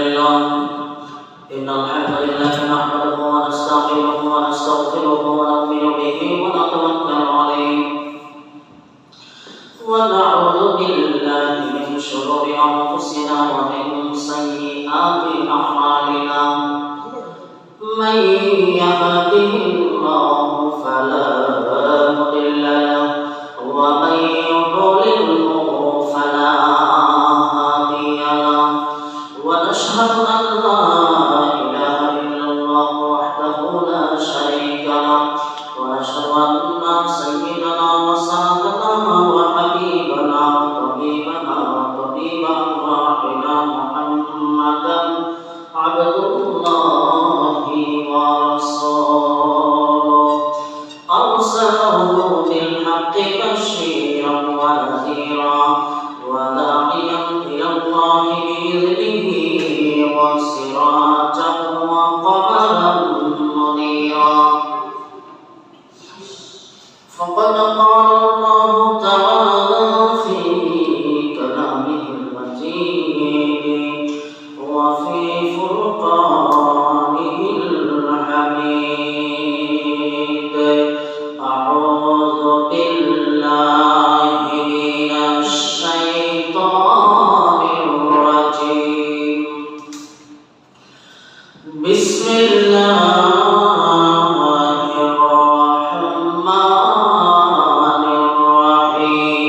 لله إن الحمد لله نحمده ونستعينه ونستغفره ونؤمن به ونتوكل عليه ونعوذ بالله من شرور أنفسنا ومن سيئات أعمالنا من يهده الله فلا مضل له ومن يضلله فلا هادي له ونشهد أن لا إله إلا الله وحده لا شريك له ونشهد أن سيدنا وسندنا وحبيبنا وطبيبنا وطبيب أرواحنا محمدا عبد الله ورسوله أرسله بالحق بشيرا ونذيرا وداعيا إلى الله بإذنه وسراجا وقمرا منيرا فقد قال الله تعالى في كلامه المجيد وفي فرقانه الحميد أعوذ بالله من الشيطان الرجيم بسم الله الرحمن الرحيم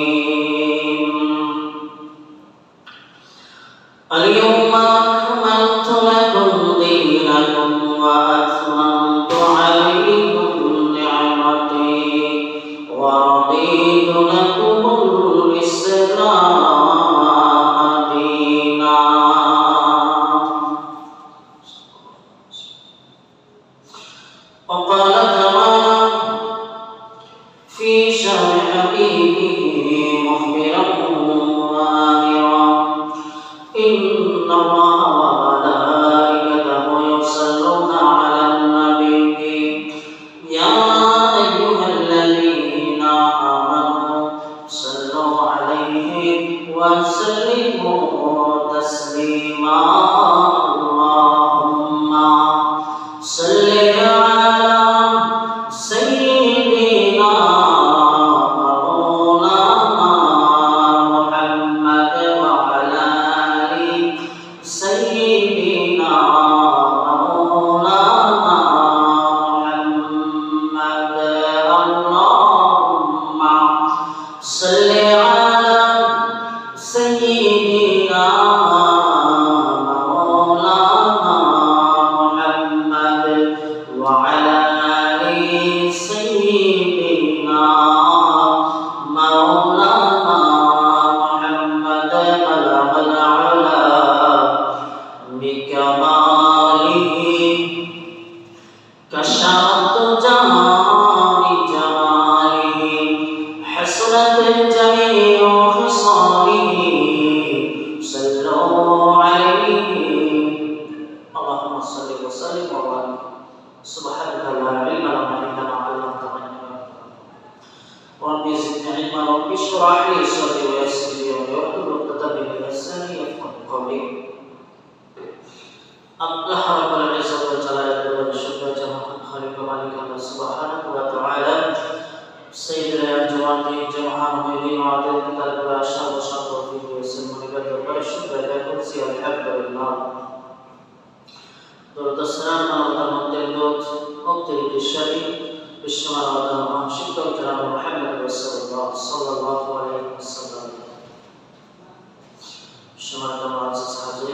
اليوم أكملت لكم دينكم وأتممت عليكم نعمتي ورضيت لكم الإسلام دينا وقال تعالى في شأن حبيبه مخبرا وآمرا إن الله وملائكته يصلون على النبي يا أيها الذين آمنوا صلوا عليه وسلموا تسليما اللهم صل على سيدنا مولانا محمد وعلى آل سيدنا مولانا محمد اللهم صل على سيدنا مولانا محمد وعلى آل سيدنا مولانا محمد بلغ العلا بكماله كشف جمال جماله حسنت جميع خصاله صلوا عليه اللهم صل وسلم وبارك سبحانك لا علم لنا إلا ما علمتنا رب زدني علما رب اشرح لي صدري ويسر لي أمري واحلل عقدة من لساني يفقهوا قولي الله رب العزة والجلال والشكر جميعا خالق مالك الله سبحانه وتعالى سيدنا الجوانين جمعان مهدين وعدد كتاب الأشهر وشهر فيه ويسلم لك الشكر لكم سي الحمد لله درود السلام على المنتدى أبطل الشريف بالشمال والدرمان شكرا جناب محمد رسول الله صلى الله عليه وسلم شمال الدرمان حاضر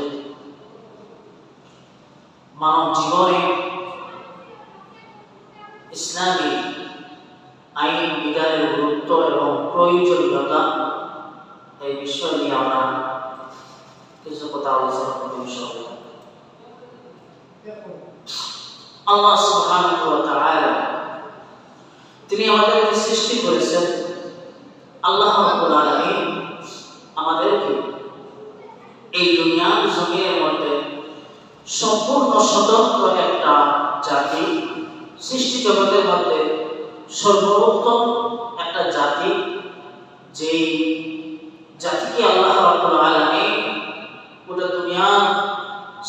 মানব জীবনে ইসলামী আইন বিধানের গুরুত্ব এবং প্রয়োজনীয়তা এই বিষয় নিয়ে আমরা কিছু কথা আলোচনা করব ইনশাআল্লাহ। আল্লাহ সুবহানাহু ওয়া তাআলা তিনি আমাদেরকে সৃষ্টি করেছেন। আল্লাহ রাব্বুল আলামিন আমাদেরকে এই দুনিয়ার জমিনের মধ্যে সম্পূর্ণ স্বতন্ত্র একটা জাতি সৃষ্টি জগতের মধ্যে সর্বোত্তম একটা জাতি, যেই জাতিকে আল্লাহ রাব্বুল আলামিন গোটা দুনিয়া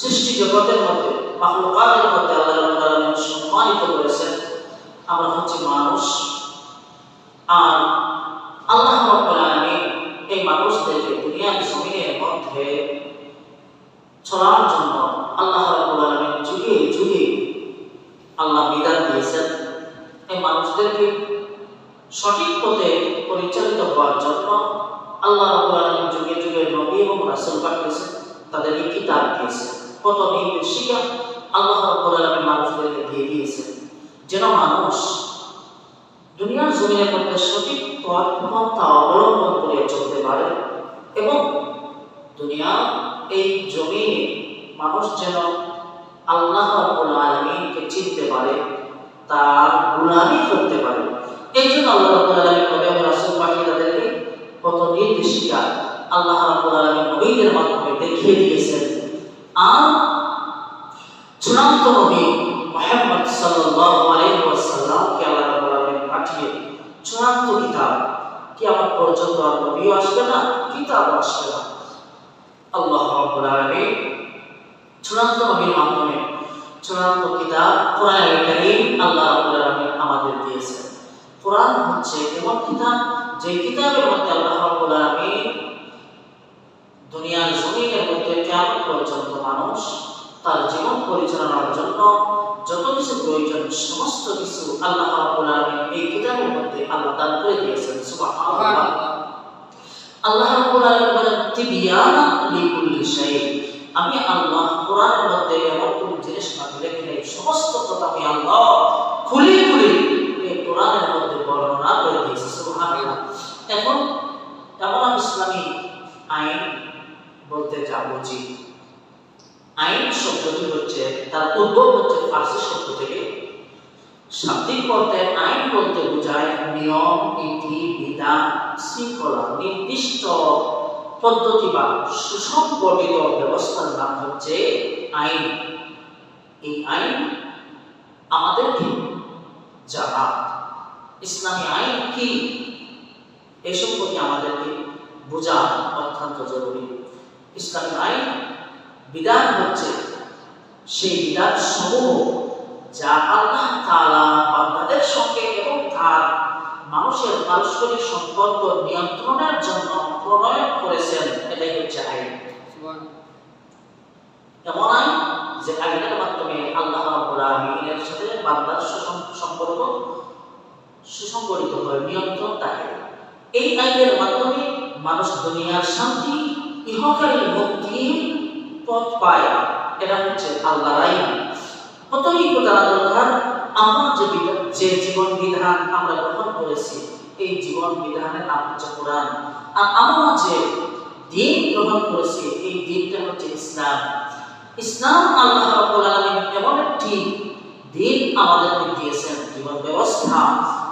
সৃষ্টি জগতের মধ্যে মাখলুকাতের মধ্যে আল্লাহ রাব্বুল আলামিন সম্মানিত করেছেন আমরা হচ্ছে মানুষ। আর আল্লাহ রাব্বুল আলামিন এই মানুষদেরকে দুনিয়ার জমিনের মধ্যে চলার জন্য আল্লাহ রাব্বুল আলামিন যুগে যুগে আল্লাহ বিধান দিয়েছেন। এই মানুষদেরকে সঠিক পথে পরিচালিত হওয়ার জন্য আল্লাহ রাব্বুল আলামিন যুগে যুগে নবী এবং রাসূল পাঠিয়েছেন, তাদেরকে কিতাব দিয়েছেন, কত নির্দেশিকা আল্লাহ রাব্বুল আলামিন মানুষদেরকে দিয়ে দিয়েছেন, যেন মানুষ দুনিয়ার জমিনের মধ্যে সঠিক পথ অবলম্বন করে চলতে পারে এবং দুনিয়ার এই জমিনে মানুষ যেন আল্লাহ রাব্বুল আলামিনকে চিনতে পারে, তার গোলামি করতে পারে। এই জন্য আল্লাহ রাব্বুল আলামিন নবী এবং রাসূল পাঠিয়ে তাদেরকে কত নির্দেশিকা আল্লাহ রাব্বুল আলামিন নবীদের মাধ্যমে দেখিয়ে দিয়েছেন। আর চূড়ান্ত নবী মুহাম্মদ সাল্লাল্লাহু আলাইহি ওয়াসাল্লামকে আল্লাহ রাব্বুল আলামিন পাঠিয়ে চূড়ান্ত কিতাব, কিয়ামত পর্যন্ত আর নবীও আসবে না, কিতাব আসবে না। আল্লাহ রাব্বুল আলামিন চূড়ান্ত নবীর মাধ্যমে চূড়ান্ত কিতাব কোরআনুল কারীম আল্লাহ রাব্বুল আলামিন আমাদের দিয়েছেন। কোরআন হচ্ছে এমন কিতাব যে কিতাবের মধ্যে আল্লাহ রাব্বুল আলামিন দুনিয়ার জমিনের মধ্যে কিয়ামত পর্যন্ত মানুষ তার জীবন পরিচালনার জন্য যত কিছু প্রয়োজন সমস্ত কিছু আল্লাহ রাব্বুল আলামিন এই কিতাবের মধ্যে আল্লাহ দান করে দিয়েছেন। সুবহানাল্লাহ। আল্লাহ রাব্বুল আলামিন বলেন তিবিয়ানা লিকুল্লি শাই, আমি আল্লাহ কোরআনের মধ্যে এমন কোন জিনিস বাকি রেখে নেই, সমস্ত কথা আমি আল্লাহ খুলে খুলে এই কোরআনের মধ্যে বর্ণনা করে দিয়েছি। সুবহানাল্লাহ। এখন এমন ইসলামী আইন বলতে যা বুঝি, আইন শব্দটি হচ্ছে তার উদ্ভব হচ্ছে ফার্সি শব্দ থেকে। শাব্দিক অর্থে আইন বলতে বোঝায় নিয়ম, নীতি, বিধান, শৃঙ্খলা, নির্দিষ্ট পদ্ধতি বা সুসংগঠিত ব্যবস্থার নাম হচ্ছে আইন। এই আইন আমাদেরকে জানা, ইসলামী আইন কি এই সম্পর্কে আমাদেরকে বোঝা অত্যন্ত জরুরি। ইসলামী আইন বিধান হচ্ছে সেই বিধান সমূহ যা আল্লাহ তাআলা বান্দাদের সঙ্গে এবং তার মানুষের পারস্পরিক সম্পর্ক নিয়ন্ত্রণের জন্য প্রণয়ন করেছেন, এটাই হচ্ছে আইন। এমন আইন যে আইনের মাধ্যমে আল্লাহ রাব্বুল আলামিনের সাথে বান্দার সম্পর্ক সুসংগঠিত হয়, নিয়ন্ত্রণ থাকে। এই আইনের মাধ্যমে মানুষ দুনিয়ার শান্তি, ইহকালীন মুক্তির পথ পায়। এটা হচ্ছে আল্লাহর আইন। কতই জানা দরকার আমরা যে জীবন বিধান আমরা গ্রহণ করেছি, এই জীবন বিধানের নাম হচ্ছে কোরআন। আর আমরা যে দিন গ্রহণ করেছি, এই দিনটা হচ্ছে ইসলাম। ইসলাম আল্লাহ রাব্বুল আলামিন এমন একটি দিন আমাদেরকে দিয়েছেন, জীবন ব্যবস্থা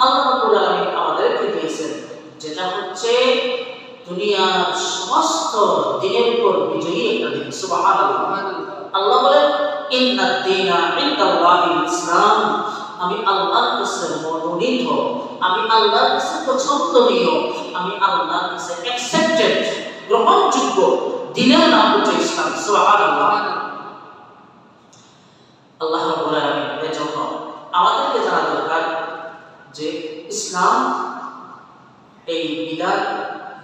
আল্লাহ রাব্বুল আলামিন আমাদেরকে দিয়েছেন, যেটা হচ্ছে দুনিয়ার সমস্ত দিনের উপর বিজয়ী একটা দিন। সুবহানাল্লাহ। আল্লাহ বলেন ইন্নাদ দীনা ইনদাল্লাহিল ইসলাম, আমি আল্লাহর কাছে মনোনীত, আমি আল্লাহর কাছে পছন্দনীয়, আমি আল্লাহর কাছে অ্যাকসেপ্টেড, গ্রহণযোগ্য দিনের নাম হচ্ছে ইসলাম। সুবহানাল্লাহ। আল্লাহ রাব্বুল আলামিন এর জন্য আমাদেরকে জানা দরকার যে ইসলাম এই বিধান,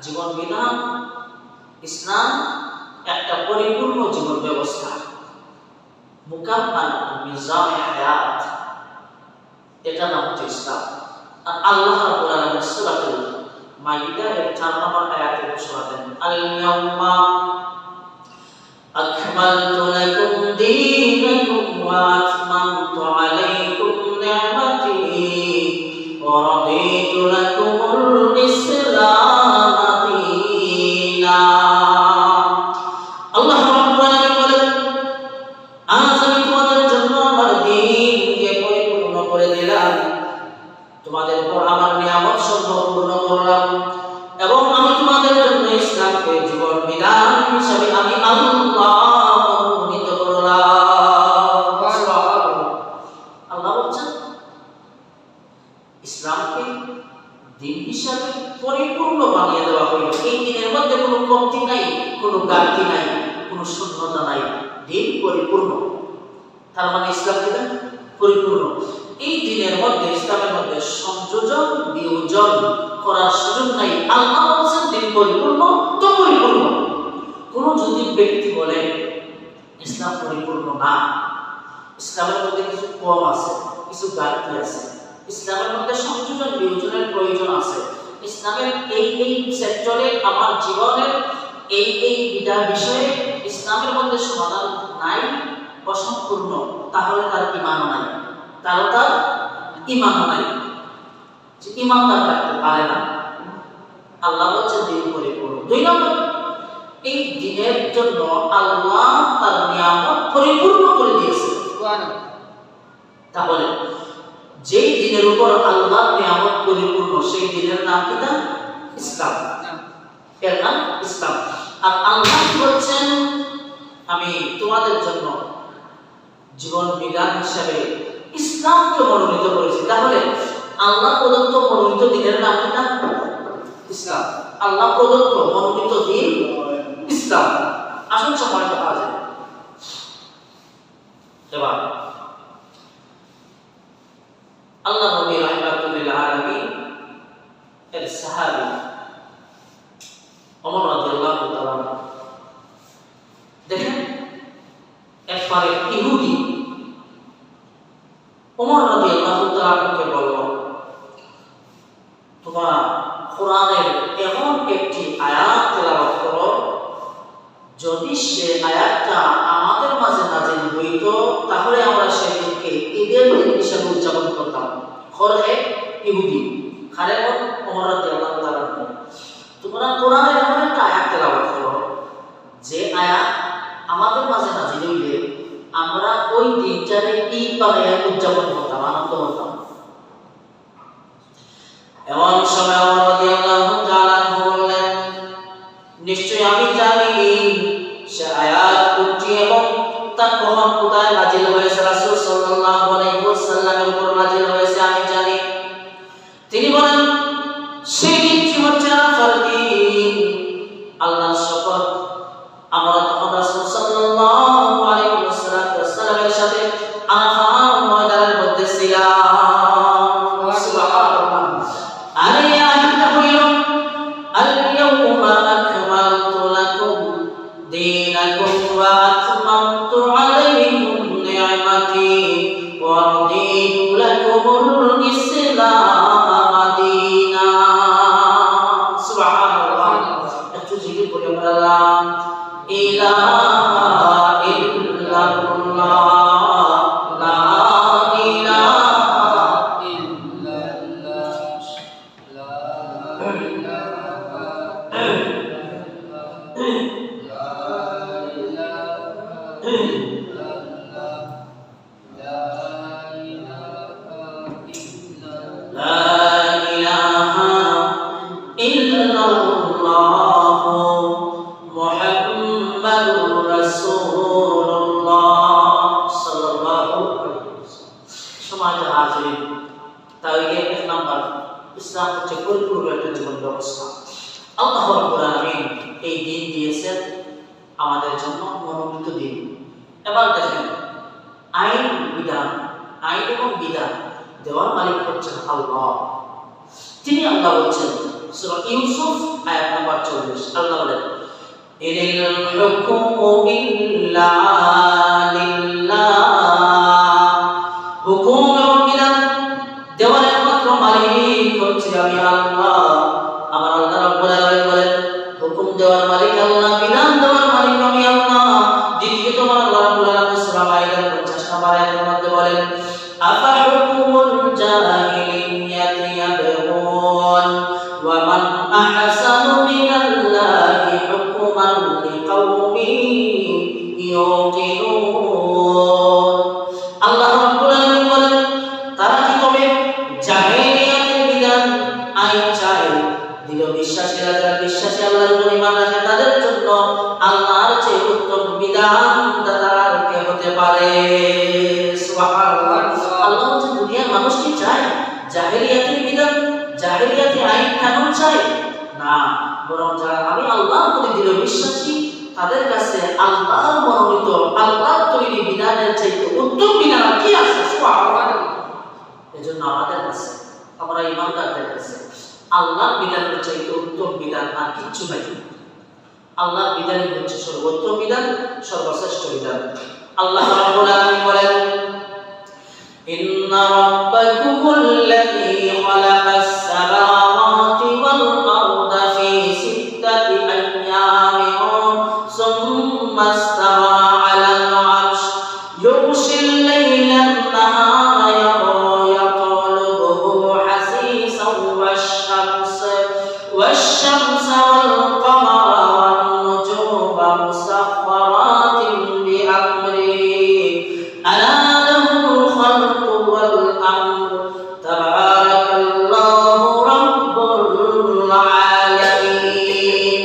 জীবন বিধান, ইসলাম একটা পরিপূর্ণ জীবন ব্যবস্থা, মুকাম্মাল নিজামে হায়াত, এটা নাম হচ্ছে ইসলাম। আর আল্লাহ রাব্বুল আলামিন সূরাতুল মাইদা এর 4 নম্বর আয়াতে ঘোষণা দেন, আল-ইয়াউমা আকমালতু লাকুম দীনাকুম ওয়া আতমামতু আলাইকুম নি'মাতি ওয়া রাদিতু লাকুমুল ইসলাম দীনা। আল্লাহ রাব্বুল আলামিন বলেন, আজ আমি তোমাদের জন্য আমার দ্বীনকে পরিপূর্ণ করে দিলাম, তোমাদের উপর আমার নিয়ামত সম্পূর্ণ করলাম এবং আমি তোমাদের জন্য ইসলামকে জীবন বিধান হিসেবে আমি আল্লাহ মনোনীত করলাম। পরিপূর্ণ। তার মানে ইসলাম কি পরিপূর্ণ। এই দিনের মধ্যে, ইসলামের মধ্যে সংযোজন বিয়োজন করার সুযোগ নাই। আল্লাহ বলছেন দিন পরিপূর্ণ তো পরিপূর্ণ। কোন যদি ব্যক্তি বলে ইসলাম পরিপূর্ণ না, ইসলামের মধ্যে কিছু কম আছে, কিছু ঘাটতি আছে, ইসলামের মধ্যে সংযোজন বিয়োজনের প্রয়োজন আছে, ইসলামের এই সেক্টরে আমার জীবনের এই বিষয়ে ইসলামের মধ্যে সমাধান নাই, অসম্পূর্ণ, তাহলে তার ঈমান নাই, তার ঈমান নাই, যে ঈমানদার রাখতে পারে না। আল্লাহ বলছেন দিন পরিপূর্ণ। 2 নম্বর, এই দিনের জন্য আল্লাহ তার নিয়ামত পরিপূর্ণ করে দিয়েছেন। তাহলে যেই দিনের উপর আল্লাহর নিয়ামত পরিপূর্ণ, সেই দিনের নাম কি? ইসলাম। এর নাম ইসলাম। আর আল্লাহ বলছেন আমি তোমাদের জন্য জীবন বিধান হিসাবে ইসলামকে মনোনীত করেছি। তাহলে আল্লাহ প্রদত্ত মনোনীত দিনের নাম কি? ইসলাম। আল্লাহ প্রদত্ত মনোনীত দিন ইসলাম। আসল সময়টা পাওয়া যায়। এবার আল্লাহ নবী রাহমাতুল্লিল আলামিন এর সাহাবী ওমর রাদিয়াল্লাহু তাআলা, দেখেন একবারে ইহুদি ওমর রাদিয়াল্লাহু তাআলাকে বলল, তোমরা কোরআনের এমন একটি আয়াত তেলাওয়াত করো, যদি সে আয়াতটা আমাদের মাঝে নাযিল হইত তাহলে আমরা সেদিনকে ঈদের দিন হিসেবে উদযাপন করতাম। খরে ইহুদি খারে ওমর রাদিয়াল্লাহু তাআলা, তোমরা কোরআনের এমন একটা আয়াত তেলাওয়াত করো, যে আয়াত আমাদের মাঝে নাযিল হইলে আমরা ওই দিনটারে ঈদ বানাইয়া উদযাপন করতাম, আনন্দ করতাম। এমন সময় ওমর রাদিয়াল্লাহু তাআলা বললেন, নিশ্চয়ই আমি জানি সে আয়াত কোনটি এবং তা কখন কোথায় নাযিল হয়েছে, রাসূল সাল্লাল্লাহু আলাইহি ওয়াসাল্লামের উপর নাযিল হয়েছে আমি জানি। তিনি বলেন, সেই দিনটি হচ্ছে আরাফার দিন। আল্লাহর শপথ, আমরা তখন রাসূল সাল্লাল্লাহু আলাইহি ওয়াসাল্লামের সাথে আরাফার ময়দানের মধ্যে ছিলাম। সুবহানাল্লাহ। আর এই আয়াতটা হইল, আল-ইয়াউমা আকমালতু লাকুম দীনাকুম ওয়া আতমামতু আলাইকুম নি'মাতি ওয়া রাদিতু লাকুমুল ইসলাম দীনা। সুবহানাল্লাহ। একটু জিকির করি আমরা, লা ইলাহা ইল্লাল্লাহ, লা ইলাহা ইল্লাল্লাহ, লা ইলাহা ইসলাম হচ্ছে পরিপূর্ণ একটা জীবন ব্যবস্থা। আল্লাহ রাব্বুল আলামিন এই দিন দিয়েছেন আমাদের জন্য মনোনীত দিন। এবার দেখেন আইন বিধান, আইন এবং বিধান দেওয়ার মালিক হচ্ছেন আল্লাহ। তিনি আল্লাহ বলছেন সূরা ইউসুফ আয়াত নাম্বার 40, আল্লাহ বলেন, ইনিল হুকমু ইল্লা লিল্লাহ, হুকুম এবং বিধান দেওয়ার একমাত্র মালিক হচ্ছে আমি আল্লাহ। আমার আল্লাহ রাব্বুল আলামিন বলেন, হুকুম দেওয়ার মালিক আল্লাহ, বিধান দেওয়ার মালিক আমি আল্লাহ। দ্বিতীয় তোমার আল্লাহ রাব্বুল আলামিন সূরা মাইদার 50 নম্বর আয়াতের মধ্যে বলেন, আফা হুকুমুল জাহিলিয়াতি ইয়াবগুন ওয়া মান আহসানু মিনাল্লাহি হুকমান লিকাওমিন ইউকিনুন। আল্লাহ রাব্বুল আলামিন বলেন, তারা কি তবে জাহেলিয়াতের বিধান আইন চায়? দৃঢ় বিশ্বাসীরা, যারা বিশ্বাসী আল্লাহর উপর ঈমান রাখে, তাদের জন্য আল্লাহর চেয়ে উত্তম বিধান তার কে হতে পারে? সুবহানাল্লাহ। আল্লাহ হচ্ছে দুনিয়ার মানুষ কি চায় জাহেলিয়াতের বিধান, জাহেলিয়াতের আইন কানুন চায় না, বরং যারা আমি আল্লাহর প্রতি দৃঢ় বিশ্বাসী তাদের কাছে আল্লাহর মনোনীত, আল্লাহর তৈরি বিধানের চাইতে উত্তম বিধান আর কি আছে? সুবহানাল্লাহ। এজন্য আমাদের কাছে, আমরা ইমানদারদের কাছে আল্লাহর বিধানের চাইতে উত্তম বিধান আর কিচ্ছু নাই। আল্লাহর বিধানই হচ্ছে সর্বোত্তম বিধান, সর্বশ্রেষ্ঠ বিধান। আল্লাহ রাব্বুল আলামিন বলেন, ইন্না রাব্বাকুমুল্লাযী খালাকাস সামাওয়াতি ওয়াল আরদা ফী সিত্তাতি আইয়ামিন সুম্মা ইস্তাওয়া আলাল আরশ ইউগশিল লাইলান নাহারা ইয়াতলুবুহু হাসীসান ওয়াশ-শামসা ওয়াল কমারা ওয়ান নুজুমা মুসাখখারাতিন বিআমরিহি আলা লাহুল খালকু ওয়াল আমর তাবারাকাল্লাহু রাব্বুল আলামিন।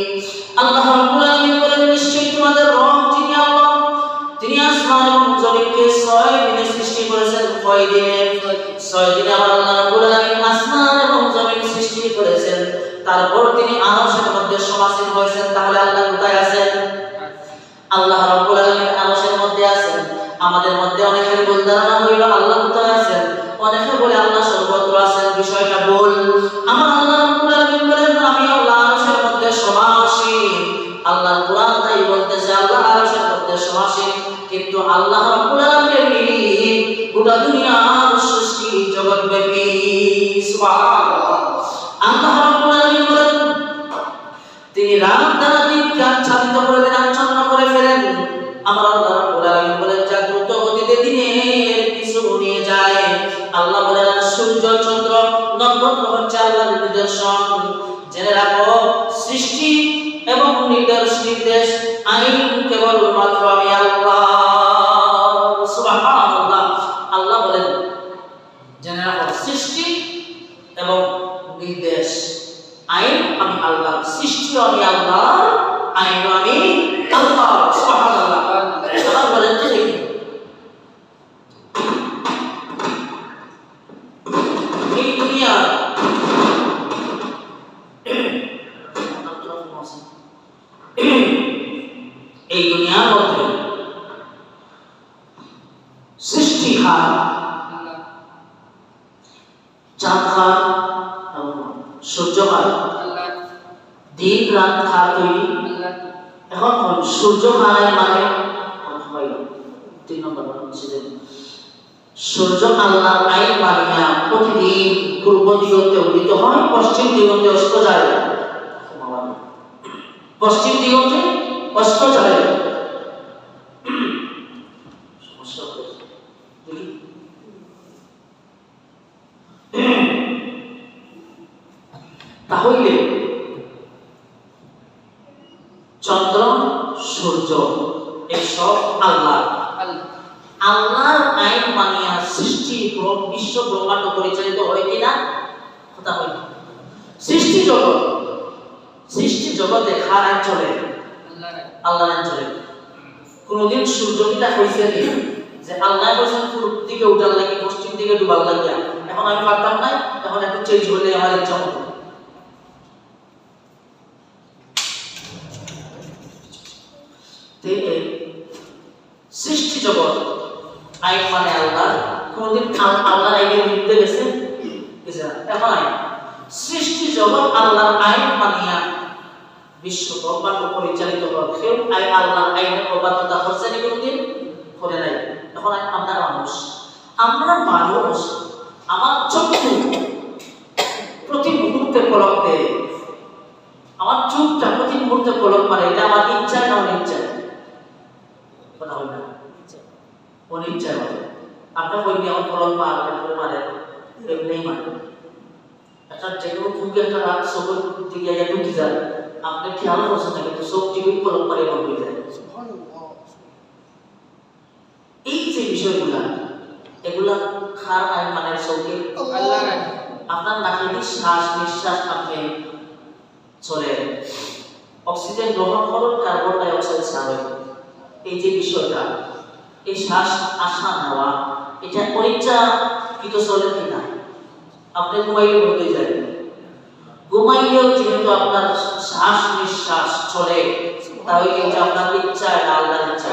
আল্লাহ রাব্বুল আলামিন বলেন, নিশ্চয়ই তোমাদের রব যিনি আল্লাহ, তিনি আসমান এবং জমিনকে 6 দিনে সৃষ্টি করেছেন। কয় দিনে? 6 দিনে আমার আল্লাহ রাব্বুল আলামিন আসমান এবং জমিন সৃষ্টি করেছেন। তারপর তিনি আরশের মধ্যে সমাসীন হয়েছেন। তাহলে আল্লাহ কোথায় আছেন? আল্লাহ রাব্বুল আলামিন আরশের মধ্যে আছেন। আমাদের মধ্যে অনেকের ভুল ধারণা হইল আল্লাহ কোথায় আছেন, অনেকে বলে আল্লাহ সর্বত্র আছেন। বিষয়টা ভুল। আমার আল্লাহ রাব্বুল আলামিন বলেন, আমি আল্লাহ আরশের মধ্যে সমাসীন। আল্লাহর কোরআন তাই বলতেছে আল্লাহ আরশের মধ্যে সমাসীন। কিন্তু আল্লাহ রাব্বুল আলামিনের ইলম গোটা দুনিয়ার সৃষ্টি জগৎব্যাপী। সুবহানাল্লাহ। আল্লাহ রাব্বুল আলামিন বলেন, তিনি রাত দ্বারা দিনকে আচ্ছাদিত করে দেন, আচ্ছন্ন করে ফেলেন। আমার আল্লাহ রাব্বুল আলামিন বলেন, যা দ্রুত গতিতে দিনের পিছু নিয়ে যায়। আল্লাহ বলেন, সূর্য চন্দ্র নক্ষত্র হচ্ছে আল্লাহর নিদর্শন। জেনে রাখো, সৃষ্টি এবং নির্দেশ আইন কেবলমাত্র আমি আল্লাহ। সুবহানাল্লাহ। আল্লাহ বলেন, জেনে রাখো, সৃষ্টি এবং নির্দেশ আইন আমি আল্লাহ। সৃষ্টি আমি আল্লাহ, আইন আমি আল্লাহ। সুবহানাল্লাহ। আল্লাহ বলেন যে দেখি এই দুনিয়া এই দুনিয়ার মধ্যে সৃষ্টি হার, চাঁদ হার, সূর্য হার, দিন রাত হার তৈরি। এখন সূর্য হারের মানে 3 নম্বর সূর্য আল্লাহর আইন মানিয়া প্রতিদিন পূর্ব দিগন্তে উদিত হয়, পশ্চিম দিগন্তে অস্ত যায়। পশ্চিম দিগন্তে অস্ত যায়। তাহলে চন্দ্র সূর্য এসব আল্লাহ আল্লাহর আইন মানিয়া সৃষ্টি বিশ্ব ব্রহ্মাণ্ড পরিচালিত হয় কিনা? কথা হয় না। সৃষ্টি জগতে কার আইন চলে? আল্লাহর আইন চলে। কোনদিন সূর্য কিটা হইছে নি যে আল্লাহ বলেন পূর্ব দিকে উঠার লাগে, পশ্চিম দিকে ডুবার লাগিয়া? এখন আমি পারতাম না, এখন একটু চেঞ্জ হলে আমার ইচ্ছা হতো। সৃষ্টি জগৎ আইন মানে আল্লাহ। কোনদিন আল্লাহর আইনের বিরুদ্ধে গেছে? এখন আইন সৃষ্টি জগৎ আল্লাহর আইন মানিয়া বিশ্ব ব্রহ্মাণ্ড পরিচালিত হয়। কেউ আল্লাহর আইনের অবাধ্যতা করছে নি? কোনদিন করে নাই। এখন আমরা মানুষ, আমার চক্ষু প্রতি মুহূর্তে পলক দেয়, আমার চোখটা প্রতি মুহূর্তে পলক মারে। এটা আমার ইচ্ছায় না অনিচ্ছায়? কথা হয় না, অনিচ্ছায় মারে। আপনার বইটি আমার পলক মারে, এমনি মারে। একটা যেগুলো খুবই একটা রাত চোখের দিকে ঢুকে যায়, আপনি খেয়াল করছেন না, কিন্তু চোখ টিভি পলক মারে বন্ধ হয়ে যায়। এই যে বিষয়গুলা, এগুলা খার আইন মানে চোখে আপনার নাকে শ্বাস নিঃশ্বাস আপনি চলে, অক্সিজেন গ্রহণ করুন, কার্বন ডাই অক্সাইড ছাড়ে। এই যে বিষয়টা, এই শ্বাস আসা নেওয়া, এটা পরীক্ষা কিন্তু চলে কিনা? আপনি ঘুমাইলে বলতে যায়, ঘুমাইলেও যেহেতু আপনার শ্বাস নিঃশ্বাস চলে, তাহলে এটা আপনার ইচ্ছা না আল্লাহর ইচ্ছা?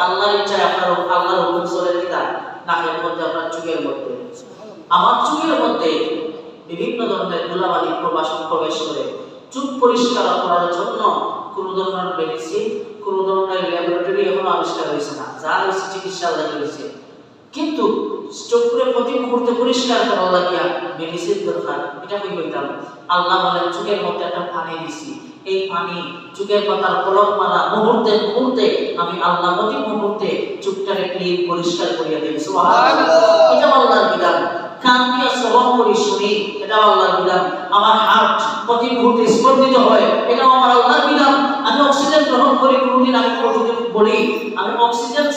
আল্লাহর ইচ্ছা। আপনার আল্লাহর হুকুম চলে কিনা নাকের মধ্যে, আপনার চোখের মধ্যে। আমার চোখের মধ্যে বিভিন্ন ধরনের ধুলাবালি প্রবেশ করে চোখ পরিষ্কার করার জন্য কোন ধরনের মেডিসিন, কোন ধরনের ল্যাবরেটরি এখনো আবিষ্কার হয়েছে না। যা হয়েছে চিকিৎসা হয়েছে, কিন্তু চোখের প্রতি মুহূর্তে পরিষ্কার করা লাগিয়া মেডিসিন দরকার। এটা কি কইতাম? আল্লাহ বলেন চোখের মধ্যে একটা পানি দিছি, এই পানি চোখের পাতার পলক মারা মুহূর্তে মুহূর্তে আমি আল্লাহ প্রতি মুহূর্তে চোখটাকে ক্লিন পরিষ্কার করিয়া দেই। সুবহানাল্লাহ। এটা আল্লাহর বিধান। কান দিয়ে শ্রবণ করি, শুনি, এটা আল্লাহর বিধান। আমার হার্ট প্রতি মুহূর্তে স্পন্দিত হয়, এটা আমার আল্লাহর বিধান। আমি অক্সিজেন গ্রহণ করি, কোনদিন আমি বলি আমি অক্সিজেন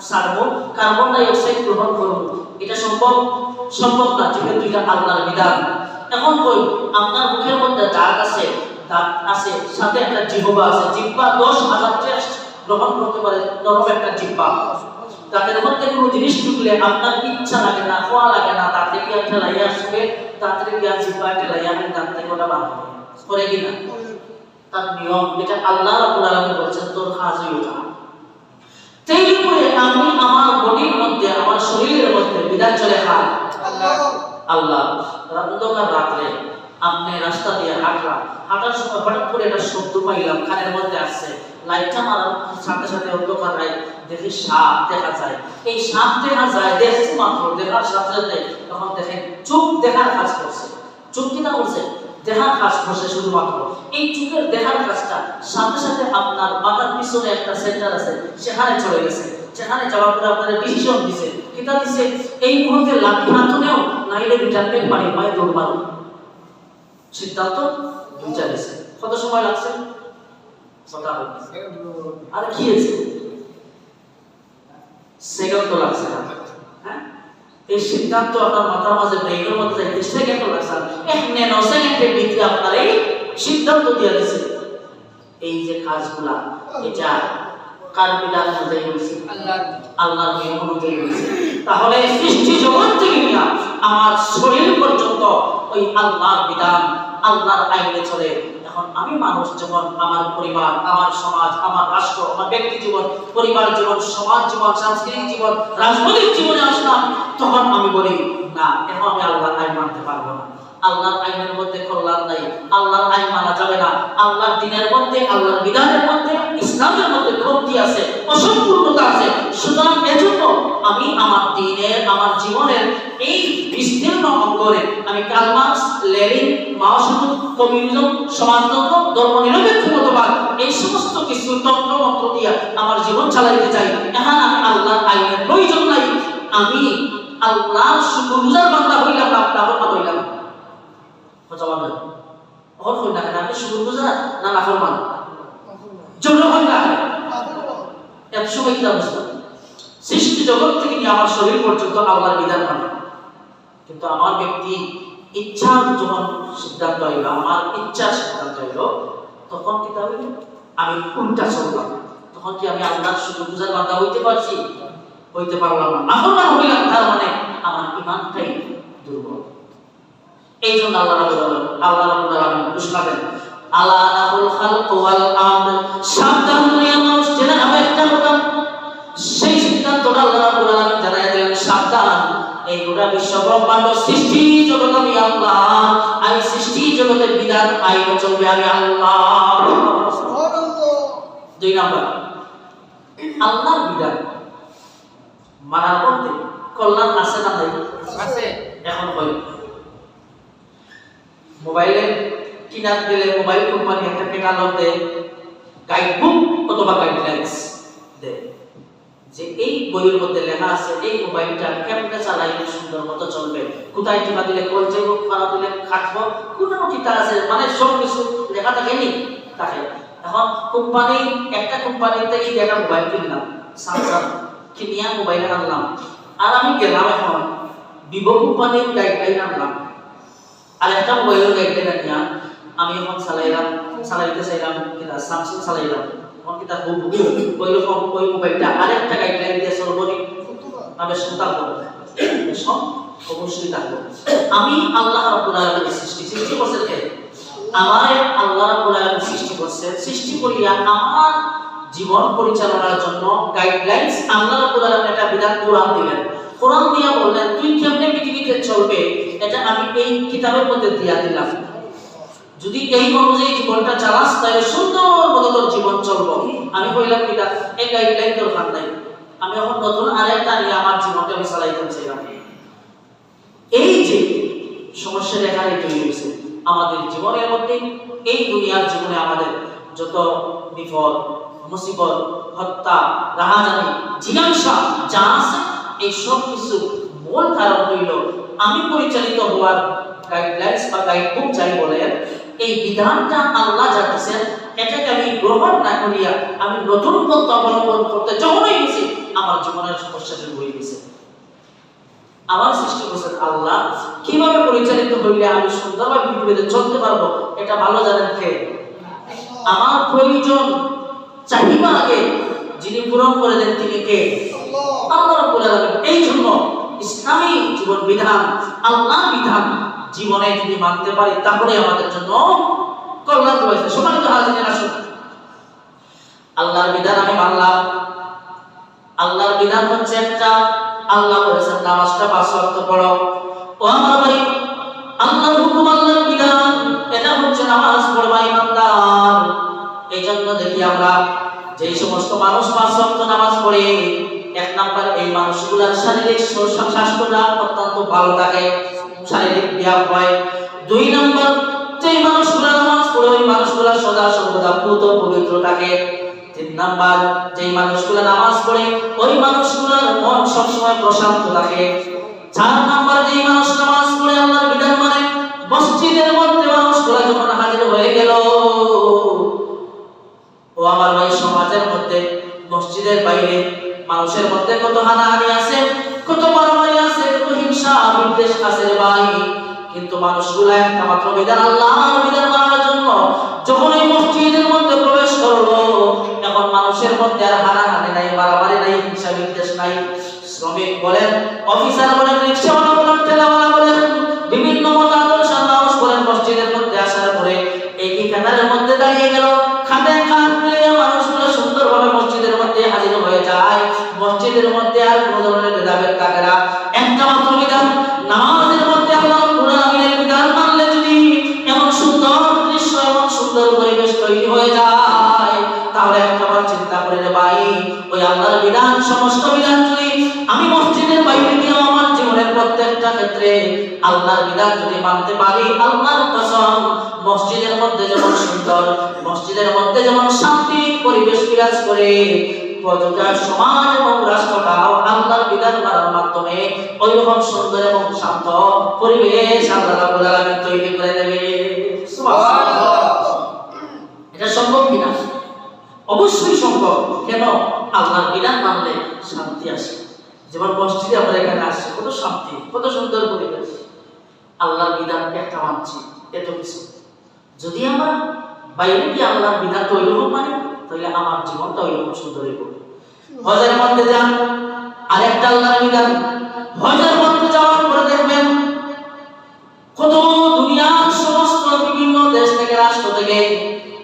ছাড়বো, কার্বন ডাই অক্সাইড গ্রহণ করব, এটা সম্ভব না, যেহেতু এটা আল্লাহর বিধান। এখন কই আপনার মুখের মধ্যে দাঁত আছে, সাথে একটা জিহ্বা আছে, জিহ্বা 10,000 টেস্ট গ্রহণ করতে পারে, নরম একটা জিহ্বা। দাঁতের মধ্যে কোনো জিনিস ঢুকলে আপনার ইচ্ছা লাগে না, খোয়া লাগে না, দাঁতে গিয়ে ঠেলাইয়া আসবে, দাঁতে গিয়ে জিহ্বা ঠেলাইয়া আপনি দাঁত থেকে ওটা বার করে কিনা? তার নিয়ম, এটা আল্লাহ রাব্বুল আলামিন বলেছেন তোর কাজই ওটা। সেই উপরে আমি আমার বডির মধ্যে, আমার শরীরের মধ্যে বিধান চলে খান আল্লাহ। অন্ধকার রাত্রে আপনি রাস্তা দিয়ে হাঁটার সময় হঠাৎ করে একটা শব্দ পাইলাম, কানের মধ্যে আসছে, লাইটটা মারার সাথে সাথে অন্ধকার রাত দেখি সাপ দেখা যায়। এই সাপ দেখা যায়, দেখছি মাত্র, দেখার সাথে সাথে তখন দেখেন চোখ দেখার কাজ করছে। চোখ কিনা করছে? দেখার কাজ করছে শুধুমাত্র। এই চোখের দেখার কাজটা সাথে সাথে আপনার মাথার পিছনে একটা সেন্টার আছে, সেখানে চলে গেছে। সেখানে যাওয়ার পরে আপনাদের ডিসিশন দিছে, কিতা দিছে? এই মুহূর্তে লাঠি হাতে নেও, নাইলে রিটার্নের পানি পায়ে দৌড় মারো। সিদ্ধান্ত দুইটা দিছে। কত সময় লাগছে? আর কি হয়েছে? সেকেন্ড তো লাগছে না। হ্যাঁ, এই সিদ্ধান্ত আপনার মাথার মাঝে ব্রেইনের মধ্যে যাইতে সেকেন্ড লাগছে। এক ন্যানো সেকেন্ডের ভিতরে আপনার এই সিদ্ধান্ত দিয়ে দিছে। এই যে কাজগুলা, এটা কার বিধান অনুযায়ী হয়েছে? আল্লাহর নিয়ম অনুযায়ী হয়েছে। তাহলে সৃষ্টি জগৎ থেকে নিয়ে আমার শরীর পর্যন্ত ওই আল্লাহর বিধান, আল্লাহর আইনে চলে। এখন আমি মানুষ যখন আমার পরিবার, আমার সমাজ, আমার রাষ্ট্র, আমার ব্যক্তি জীবন, পরিবার জীবন, সমাজ জীবন, সাংস্কৃতিক জীবন, রাজনৈতিক জীবনে আসলাম, তখন আমি বলি না, এখন আমি আল্লাহর আইন মানতে পারবো না। আল্লাহর আইনের মধ্যে কল্যাণ নাই, আল্লাহর আইন মানা যাবে না। আল্লাহর দ্বীনের মধ্যে, আল্লাহর বিধানের মধ্যে, ইসলামের মধ্যে কমতি আছে, অসম্পূর্ণতা আছে। সুতরাং এজন্য আমি আমার দ্বীনের, আমার জীবনের এই বিস্তীর্ণ অঙ্গনে আমি কার্ল মার্কস, লেনিন, মাও সেতুং, কমিউনিজম, সমাজতন্ত্র, ধর্মনিরপেক্ষ মতবাদ, এই সমস্ত কিছু তন্ত্রমন্ত্র দিয়ে আমার জীবন চালাইতে চাই। এখন আমি আল্লাহর আইনের প্রয়োজন নাই। আমি আল্লাহর শুকরগুজার বান্দা হইলাম না, নাফরমান হইলাম। কথা বলেন, ওর হই না কেন? আপনি শুকরগুজার না নাফরমান? জোর হয় না। এত সময় কি অবস্থা? সৃষ্টি জগৎ থেকে নিয়ে আমার শরীর পর্যন্ত আল্লাহর বিধান মানে, কিন্তু আমার ব্যক্তি ইচ্ছার যখন সিদ্ধান্ত হইল, আমার ইচ্ছার সিদ্ধান্ত হইল, তখন কি তাহলে আমি উল্টা চললাম। তখন কি আমি আল্লাহর শুকরগুজার বান্দা হইতে পারছি? হইতে পারলাম না। নাফরমান হইলাম, তার মানে আমার ঈমানটাই দুর্বল। এই জন্য আল্লাহ রাব্বুল আলামিন ঘোষণা দেন, আলা লাহুল খালকু ওয়াল আমর। সাবধান দুনিয়া মানুষ, জেনে নাও একটা কথা, সেই সিদ্ধান্তটা আল্লাহ রাব্বুল আলামিন জানায় দিলেন, সাবধান, এই গোটা বিশ্ব ব্রহ্মাণ্ড সৃষ্টি জগৎ আমি আল্লাহ, আমি সৃষ্টি জগতের বিধান আইন চলবে আমি আল্লাহ। দুই নাম্বার, আল্লাহর বিধান মানার মধ্যে কল্যাণ আছে না নাই? আছে। এখন কই মোবাইলে কিনা দিলে মোবাইল কোম্পানি একটা ক্যাটালগ দেয়, গাইডবুক অথবা গাইডলাইন্স দেয়, যে এই বইয়ের মধ্যে লেখা আছে এই মোবাইলটা কেমনে চালাইলে সুন্দর মতো চলবে, কোথায় টিপা দিলে কোন যাইব, পাড়া দিলে খাটবো, কোন কিতা আছে, মানে সব কিছু লেখা থাকেনি থাকে। এখন কোম্পানি, একটা কোম্পানির থেকে একটা মোবাইল কিনলাম, স্যামসাং কিনিয়া মোবাইল আনলাম, আর আমি গেলাম এখন ভিভো কোম্পানির গাইডলাইন আনলাম, আর একটা মোবাইলের গাইডলাইন আনিয়া আমি এখন চালাইতে চাইলাম কিনা স্যামসাং চালাইলাম, এখন কিতা ওই রকম ওই মোবাইলটা আরেকটা গাইডলাইন দিয়ে চলবনি, আমি সন্তান সব অবশ্যই থাকবো। আমি আল্লাহ রাব্বুল আলামিনের সৃষ্টি করছেন কে? আমারে আল্লাহ রাব্বুল আলামিন সৃষ্টি করছেন, সৃষ্টি করিয়া আমার জীবন পরিচালনার জন্য গাইডলাইন্স আল্লাহ রাব্বুল আলামিন একটা বিধান কোরআন দিলেন। কোরআন দিয়া বললেন তুই কেমনে পৃথিবীতে চলবে এটা আমি এই কিতাবের মধ্যে দিয়া দিলাম। যদি এই অনুযায়ী জীবনটা চালাস তাহলে সুন্দর মতো তোর জীবন চলবো। আমি কইলাম কিটা এই গাইডলাইন তোর হাত নাই, আমি এখন নতুন আরেকটা নিয়ে আমার জীবনটা আমি চালাইতে চাইলাম। এই যে সমস্যাটা এখানে তৈরি হয়েছে আমাদের জীবনের মধ্যে, এই দুনিয়ার জীবনে আমাদের যত বিপদ মুসিবত হত্যা রাহাজানি জিজ্ঞাসা যা আছে এই সব কিছু মূল কারণ হইল আমি পরিচালিত হওয়ার গাইডলাইন্স বা গাইডবুক যাই বলেন এই বিধানটা আল্লাহ যা দিয়েছেন এটাকে আমি গ্রহণ না করিয়া আমি নতুন পথ অবলম্বন করতে যখনই গেছি আমার জীবনের সমস্যা শুরু হয়ে গেছে। আমার সৃষ্টি করেছেন আল্লাহ, কিভাবে পরিচালিত হইলে আমি সুন্দরভাবে পৃথিবীতে চলতে পারবো এটা ভালো জানেন কে? আমার প্রয়োজন চাহিদা আগে যিনি পূরণ করে দেন তিনি কে? আল্লাহ রাব্বুল আলামিন। এই জন্য ইসলামী জীবন বিধান আল্লাহর বিধান জীবনে যদি মানতে পারি তাহলে আমাদের জন্য কল্যাণ রয়েছে। সম্মানিত হাজিরিন আসুন, আল্লাহর বিধান আমি মানলাম। আল্লাহর বিধান হচ্ছে একটা, আল্লাহ বলেছেন নামাজটা 5 ওয়াক্ত পড়ো। ও আমার ভাই, আল্লাহর হুকুম আল্লাহর বিধান এটা হচ্ছে নামাজ পড়বা ইমানদার। এই জন্য দেখি আমরা যে সমস্ত মানুষ 5 ওয়াক্ত নামাজ পড়ে, এক নাম্বার এই মানুষগুলোর শারীরিক স্বাস্থ্যটা অত্যন্ত ভালো থাকে, শারীরিক ব্যায়াম হয়। 2 নাম্বার যে মানুষগুলো নামাজ পড়ে ওই মানুষগুলো সদা সর্বদা পূত পবিত্র থাকে। 3 নাম্বার যে মানুষগুলো নামাজ পড়ে ওই মানুষগুলোর মন সবসময় প্রশান্ত থাকে। 4 নাম্বার যে মানুষ নামাজ পড়ে আল্লাহর বিধান মানে মসজিদের মধ্যে মানুষগুলো যখন হাজির হয়ে গেল, ও আমার ভাই সমাজের মধ্যে মসজিদের বাইরে মানুষের মধ্যে কত হানাহানি আছে, কত মারামারি আছে, কত হিংসা বিদ্বেষ আছে রে ভাই। কিন্তু মানুষগুলো একটা মাত্র বিধান আল্লাহর বিধান মানার জন্য যখন এই মসজিদের মধ্যে প্রবেশ করলো, এখন মানুষের মধ্যে আর হানাহানি নাই, মারামারি নাই, হিংসা বিদ্বেষ নাই। শ্রমিক বলেন, অফিসার বলেন, রিকশাওয়ালা বলেন, ঠেলাওয়ালা বলেন, বিভিন্ন মতাদর্শের মানুষ বলেন, মসজিদের মধ্যে আসার পরে একই কাতারের মধ্যে দাঁড়িয়ে গেল, খাতে কাঁধ মিলিয়ে মানুষগুলো সুন্দরভাবে মসজিদের মধ্যে হাজির হয়ে যায়। মসজিদের মধ্যে আর কোনো ধরনের ভেদাভেদ থাকে না, একটা মাত্র বিধান নামাজের মধ্যে আল্লাহ রাব্বুল আলামিনের বিধান মানলে যদি এমন সুন্দর দৃশ্য এবং সুন্দর পরিবেশ তৈরি হয়ে যায়, তাহলে একবার চিন্তা করে রে ভাই, ওই আল্লাহর বিধান সমস্ত বিধান যদি আমি মসজিদের বাইরে গিয়ে আমার জীবনের প্রত্যেকটা ক্ষেত্রে আল্লাহর বিধান যদি মানতে পারি, আল্লাহর কসম মসজিদের মধ্যে যেমন সুন্দর, মসজিদের মধ্যে যেমন শান্তি পরিবেশ বিরাজ করে, প্রজার সমাজ এবং রাষ্ট্রটাও আল্লাহর বিধান মানার মাধ্যমে ওইরকম সুন্দর এবং শান্ত পরিবেশ আল্লাহ রাব্বুল আলামিন তৈরি করে দেবে। সুবহানাল্লাহ। এটা সম্ভব কিনা? অবশ্যই সম্ভব। কেন? আল্লাহর বিধান মানলে শান্তি আসে। যেমন মসজিদে আমরা এখানে আসছি, কত শান্তি, কত সুন্দর পরিবেশ। আল্লাহর বিধান একটা মানছি, এত কিছু। যদি আমরা বাইরে গিয়ে আল্লাহর বিধান তো ওইরকম মানে, তাহলে আমার জীবনটা ওইরকম সুন্দর হয়ে পড়বে। হজের মধ্যে যান, আরেকটা আল্লাহর বিধান। হজের মধ্যে যাওয়ার পরে দেখবেন কত দুনিয়ার সমস্ত বিভিন্ন দেশ থেকে, রাষ্ট্র থেকে,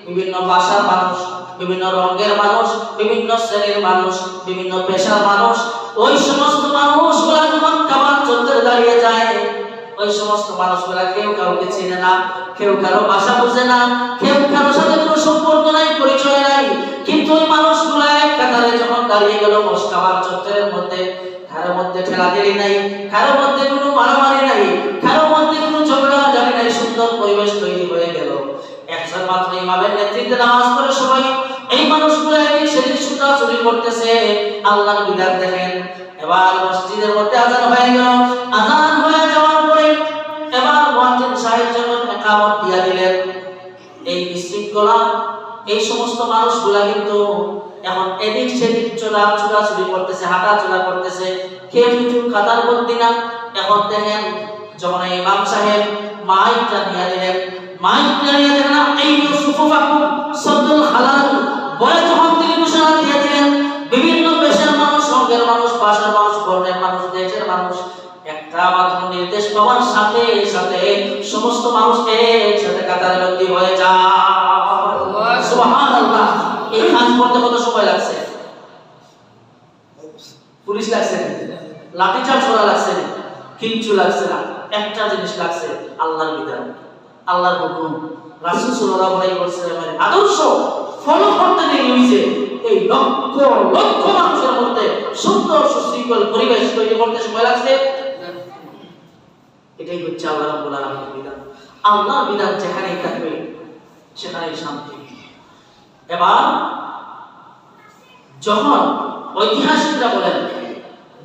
বিভিন্ন ভাষার মানুষ, বিভিন্ন রঙের মানুষ, বিভিন্ন শ্রেণীর মানুষ, বিভিন্ন পেশার মানুষ, ওই সমস্ত মানুষগুলা যখন কাবার চত্বরে দাঁড়িয়ে যায়, ওই সমস্ত মানুষগুলা কেউ কাউকে চিনে না, কেউ কারো ভাষা বুঝে না, কেউ কারোর সাথে কোনো সম্পর্ক নাই, পরিচয় নাই। কিন্তু ওই মানুষগুলা এক কাতারে যখন দাঁড়িয়ে গেল কাবার চত্বরের মধ্যে, কারোর মধ্যে ঠেলাঠেলি নাই, কারোর মধ্যে কোনো মারামারি নাই, কারোর মধ্যে কোনো ঝগড়াঝাটি নাই, সুন্দর পরিবেশ তৈরি হয়ে গেল। একজন মাত্র ইমামের নেতৃত্বে নামাজ পড়ে সবাই এই মানুষগুলো এদিক সেদিক ছুটাছুটি করতেছে, আল্লাহর বিধান দেখেন। এবার মসজিদের মধ্যে আযান হয়ে গেল। আযান হয়ে যাওয়ার পরে এবার মুয়াজ্জিন সাহেব যখন ইকামত দিয়ে দিলেন, এই বিশৃঙ্খলা এই সমস্ত মানুষগুলা কিন্তু এখন এদিক সেদিক ছোটাছুটি করতেছে, হাঁটাচলা করতেছে, কেউ কিছু কাতার বন্দি না। এখন দেখেন যখন ইমাম সাহেব মাইকটা নিয়ে দিলেন, মাইকটা নিয়ে দেখেন এই সুফুফাকুম সাদুল হালাল বলে যখন তিনি ঘোষণা দিয়ে দিলেন, বিভিন্ন পেশার মানুষ, রঙের মানুষ, ভাষার মানুষ, বর্ণের মানুষ, দেশের মানুষ একটা মাত্র নির্দেশ পাওয়ার সাথে সাথে সমস্ত মানুষ একসাথে কাতারে বন্দী হয়ে যায়। সুবহানাল্লাহ। এই কাজ করতে কত সময় লাগছে? পুলিশ লাগছে না, লাঠিচার্জ করা লাগছে না, কিচ্ছু লাগছে না। একটা জিনিস লাগছে, আল্লাহর বিধান, আল্লাহর হুকুম, রাসূল সাল্লাল্লাহু আলাইহি ওয়াসাল্লামের আদর্শ ফলো করতে দেরি হইছে। এই লক্ষ লক্ষ মানুষের মধ্যে সুন্দর সুশৃঙ্খল পরিবেশ তৈরি করতে সময় লাগছে। এটাই হচ্ছে আল্লাহ রাব্বুল আলামিনের বিধান। আল্লাহর বিধান যেখানেই থাকবে সেখানেই শান্তি। এবার যখন ঐতিহাসিকরা বলেন,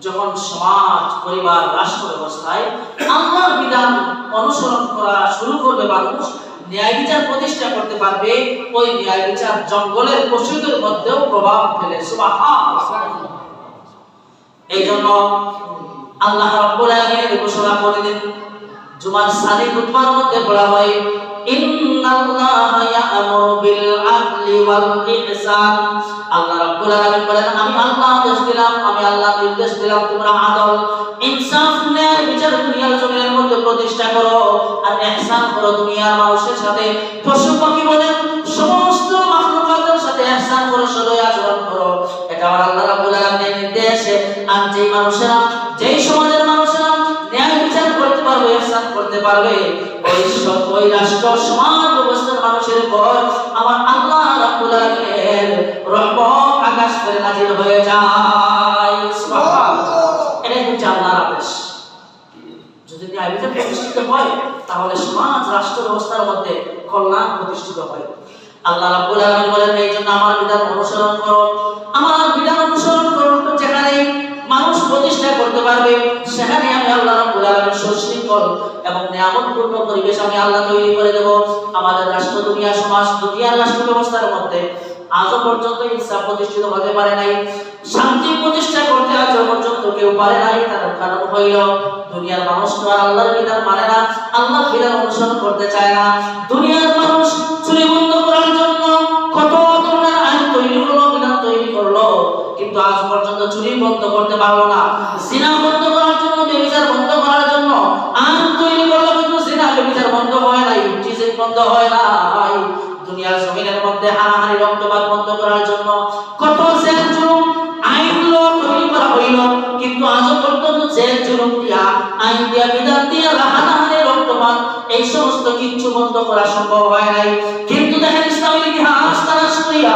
যখন সমাজ, পরিবার, রাষ্ট্র ব্যবস্থায় আল্লাহর বিধান অনুসরণ করা শুরু করবে মানুষ, ন্যায় বিচার প্রতিষ্ঠা করতে পারবে, ওই ন্যায় বিচার জঙ্গলের পশুদের মধ্যেও প্রভাব ফেলে। সুবহানাল্লাহ। এই জন্য আল্লাহ রাব্বুল আলামিন ঘোষণা করে দেন, জুমার সানি খুতবার মধ্যে বলা হয়, ইন্নাল্লাহা ইয়া'মুরু বিল আদলি ওয়াল ইহসান। আল্লাহ রাব্বুল আলামিন বলেন, আমি আল্লাহ আদেশ দিলাম, আমি আল্লাহ নির্দেশ দিলাম, তোমরা আদল, ইনসাফ, ন্যায় বিচার দুনিয়ার জমিনের মধ্যে প্রতিষ্ঠা করো আর ইহসান করো দুনিয়ার মানুষের সাথে। পশু পাখি বলেন, সমস্ত মাখলুকাতের সাথে ইহসান করো, সদয় আচরণ করো। এটা আমার আল্লাহ রাব্বুল আলামিনের নির্দেশ। আর যেই মানুষেরা, যেই সমাজের মানুষেরা ন্যায় বিচার করতে পারবে, ইহসান করতে পারবে, ওই রাষ্ট্র সমাজ ব্যবস্থার মানুষের উপর আমার আল্লাহ রাব্বুল আলামিনের রহমত আকাশ থেকে নাযিল হয়ে যায়। সুবহানাল্লাহ। এটাই হচ্ছে আল্লাহর আদেশ। যদি ন্যায় বিচার প্রতিষ্ঠিত হয় তাহলে সমাজ, রাষ্ট্র ব্যবস্থার মধ্যে কল্যাণ প্রতিষ্ঠিত হয়। আল্লাহ রাব্বুল আলামিন বলেন, এই জন্য আমার বিধান অনুসরণ করো, আমার বিধান অনুসরণ করো। যেখানে মানুষ প্রতিষ্ঠা করতে পারবে সেখানে আমি আল্লাহ রাব্বুল আলামিন সুশৃঙ্খল এবং নিয়ামতপূর্ণ পরিবেশ আমি আল্লাহ তৈরি করে দেব। আমাদের রাষ্ট্র, দুনিয়া, সমাজ, দুনিয়ার রাষ্ট্র ব্যবস্থার মধ্যে আজও পর্যন্ত ইনসাফ প্রতিষ্ঠিত হতে পারে নাই, শান্তি প্রতিষ্ঠা করতে আজও পর্যন্ত কেউ পারে নাই। তার কারণ হইল দুনিয়ার মানুষ তো আল্লাহর বিধান মানে না, আল্লাহর বিধান অনুসরণ করতে চায় না। দুনিয়ার মানুষ চুরি বন্ধ করার জন্য কত ধরনের আইন তৈরি করলো, বিধান তৈরি করলো, কিন্তু আজ পর্যন্ত চুরি বন্ধ করতে পারলো না। জিনা বন্ধ করার জন্য, ব্যভিচার বন্ধ করার জন্য আইন তৈরি করলো, কিন্তু জিনা ব্যভিচার বন্ধ হয় নাই, চিজ বন্ধ হয় নাই। দুনিয়ার জমিনের মধ্যে হানাহানি, রক্তপাত বন্ধ করার জন্য কত জেল জুলুম আইন তৈরি করা হইল, কিন্তু আজও পর্যন্ত জেল জুলুম দিয়া, আইন দিয়া, বিধান দিয়া হানাহানি, রক্তপাত এই সমস্ত কিছু বন্ধ করা সম্ভব হয় নাই। কিন্তু দেখেন ইসলামের ইতিহাস তালাশ করিয়া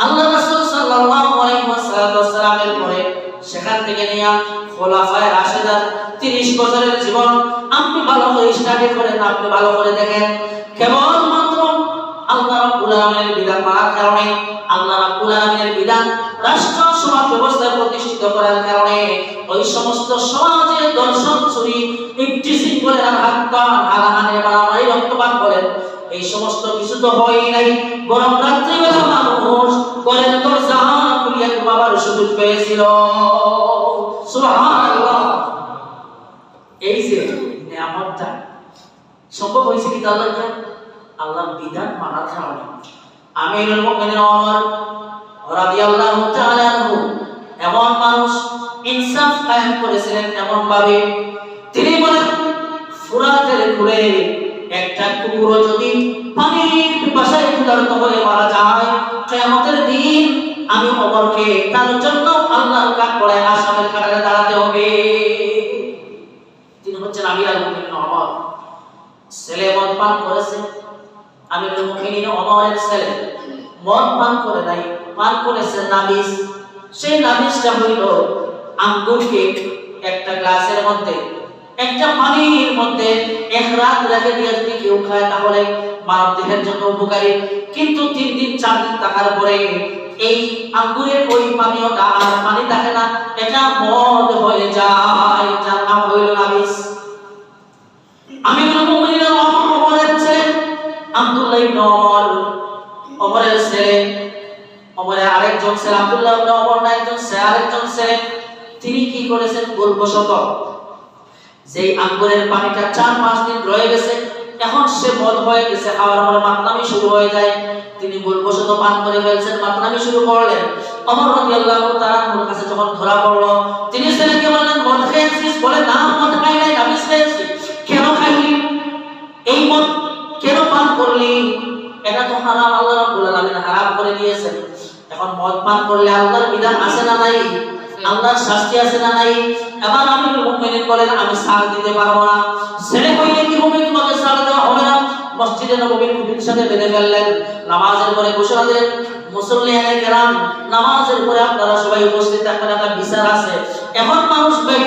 আল্লাহ রাসূল সাল্লাল্লাহু আলাইহি ওয়াসাল্লামের পরে সেখান থেকে নিয়া খোলাফায়ে রাশিদার 30 বছরের জীবন আপনি ভালো করে স্টাডি করেন, আপনি ভালো করে দেখেন। কেবলমাত্র আল্লাহ রাব্বুল আলামিনের বিধান মানার কারণে, আল্লাহ রাব্বুল আলামিনের বিধান রাষ্ট্র সমাজ ব্যবস্থা প্রতিষ্ঠিত করার কারণে ওই সমস্ত সমাজে দর্শন, চুরি, ইফটিজিং বলেন, আর হত্যা, হানাহানি, মারামারি, রক্তপাত বলেন, এই সমস্ত কিছু তো হয়ই নাই। বরং রাত্রিবেলা মানুষ ঘরের দরজা খুলিয়া ঘুমাবার সুযোগ পেয়েছিল। সুবহানাল্লাহ। এই যে নিয়ামতটা সম্ভব হয়েছে কি আল্লাহর বিধান মানার কারণে। আমিরুল মুমিনিন ওমর রাদিয়াল্লাহু তাআলা আনহু এমন মানুষ, ইনসাফ কায়েম করেছিলেন এমন ভাবে, তিনি বলেন, ফুরাতের কূলে একটা কুকুর যদি পানির পিপাসায় ক্ষুধার্ত হয়ে মারা যায়, কিয়ামতের দিন আমি ওমরকে তার জন্য আল্লাহর কাঠগড়ায় আসামের কাতারে দাঁড়াতে হবে। তিনি হচ্ছেন আমিরুল মুমিনিন ওমর। ছেলে মদ পান করেছে, আমিরুল মুমিনিন ওমরের ছেলে মদ পান করে নাই, পান করেছে নাবিস। সেই নাবিসটা হইল আঙ্গুরকে একটা গ্লাসের মধ্যে, একটা পানির মধ্যে এক রাত রেখে দিয়ে যদি কেউ খায় তাহলে মানব দেহের জন্য উপকারী। কিন্তু 3 দিন 4 দিন থাকার পরে এই আঙ্গুরের ওই পানীয়টা আর পানি থাকে না, এটা মদ হয়ে যায়, যার নাম হইল নাবিস। আমিরুল মুমিনিন ওমরের ছেলে আব্দুল্লাহ ইবনে ওমর, ওমরের ছেলে, ওমরের আরেকজন ছেলে আব্দুল্লাহ ইবনে ওমর না, আরেকজন ছেলে, তিনি কি করেছেন, ভুলবশত যেই আঙ্গুরের পানিটা 4-5 দিন রয়ে গেছে, এখন সে মদ হয়ে গেছে, খাওয়ার পরে মাতলামি শুরু হয়ে যায়, তিনি ভুলবশত পান করে ফেলছেন, মাতলামি শুরু করলেন। ওমর রাদিয়াল্লাহু তাআলার কাছে যখন ধরা পড়লো, তিনি ছেলেকে বললেন, মদ খেয়েছিস? বলে, না, মদ খাই দিয়েছেন। এখন মদ পান করলে আল্লাহর বিধান আছে না নাই? আল্লাহর শাস্তি আছে না নাই? এবার আমিরুল মুমিনিন বলেন আমি ছাড় দিতে পারবো না। ছেলে হইলে কি হবে, তোমাকে ছাড় দেওয়া হবে না। মসজিদে নববীর খুঁটির সাথে বেঁধে ফেললেন, নামাজের পরে ঘোষণা দিলেন মুসল্লিয়ানে কেরাম নামাজের পরে আপনারা সবাই উপস্থিত থাকবেন, একটা বিচার আছে। এখন মানুষ বাইরে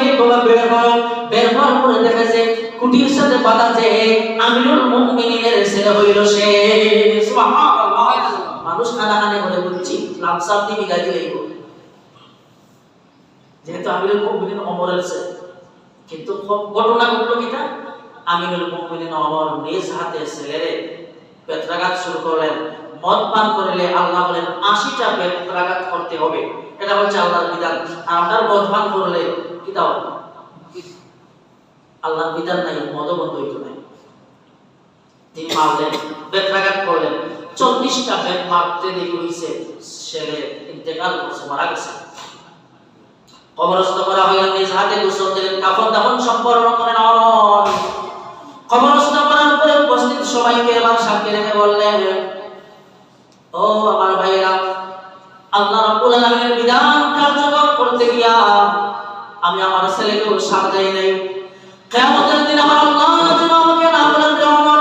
বের হওয়ার পরে দেখে যে খুঁটির সাথে বাঁধা যে আমিরুল মুমিনিনের ছেলে হইল সে। সুবহানাল্লাহ। মানুষ কানাকানি বলে বুঝছি লামসাম দিয়ে বিদায় দিলেই হবে, যেহেতু আমিরুল মুমিনিন ওমরের ছেলে। কিন্তু ঘটনা ঘটলো কিটা, আমিরুল মুমিনিন ওমর নিজ হাতে ছেলেরে বেত্রাঘাত শুরু করলেন। মদ পান করলে আল্লাহ বলেন 80টা বেত্রাঘাত করতে হবে, এটা হচ্ছে আল্লাহর বিধান। আর আপনার মদ পান করলে কি দাও, আল্লাহর বিধান নাই, মদ বন্ধ হইতো নাই। তিনি মারলেন, বেত্রাঘাত করলেন, 40টা বেত মারতে দেরি হইছে, ছেলে ইন্তেকাল করছে, মারা গেছে। কবরস্থ করা হইল, নিজ হাতে গোসল দিলেন, কাফন দাফন সম্পন্ন করেন। কবরস্থ করার পরে উপস্থিত সবাইকে এবার সাক্ষী রেখে বললেন, ও আমার ভাইয়েরা, আল্লাহ রাব্বুল আলামিনের বিধান কার্যকর করতে গিয়া আমি আমার ছেলেকেও সাথ দেই নাই। কিয়ামতের দিন আমার আল্লাহ যেন আমাকে না বলেন যে ওমর,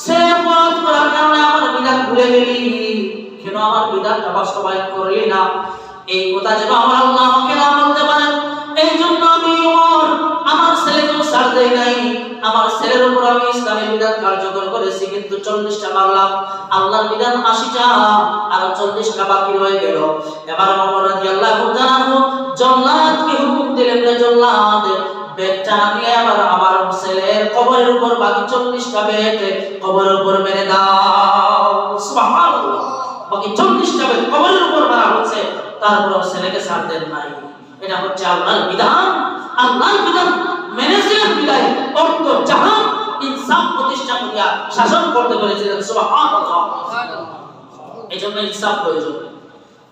সে অপরাধ করার কারণে আমার বিধান ভুলে গেলি, কেন আমার বিধানটা বাস্তবায়ন করলি না, এই কথা যেন আমার আল্লাহ আমাকে না বলতে পারেন। এই জন্য আমি ওমর আমার ছেলেকেও ছাড় দেই নাই। আমার ছেলের উপর আমি ইসলামের বিধান কার্যকর করেছি, কিন্তু 40টা মারলাম, আল্লাহর বিধান 80টা, আর 40টা বাকি রয়ে গেল। এবার ওমর রাদিয়াল্লাহু তাআলা জল্লাদকে হুকুম দিলেন, রে জল্লাদ, বেতটা নিয়ে আবার আমার ছেলের কবরের উপর বাকি 40টা বেত কবরের উপর মেরে দাও। সুবহানাল্লাহ। বাকি 40টা বেত কবরের উপর মারা হচ্ছে, তারপর ছেলেকে ছাড় দেন নাই। এটা হচ্ছে আল্লাহর বিধান। আল্লাহর বিধান মেনেছিলেন বিদায় অর্থ জাহান ইনসাফ প্রতিষ্ঠা করিয়া শাসন করতে পেরেছিলেন। সুবহানাল্লাহ। এজন্য ইনসাফ প্রয়োজন।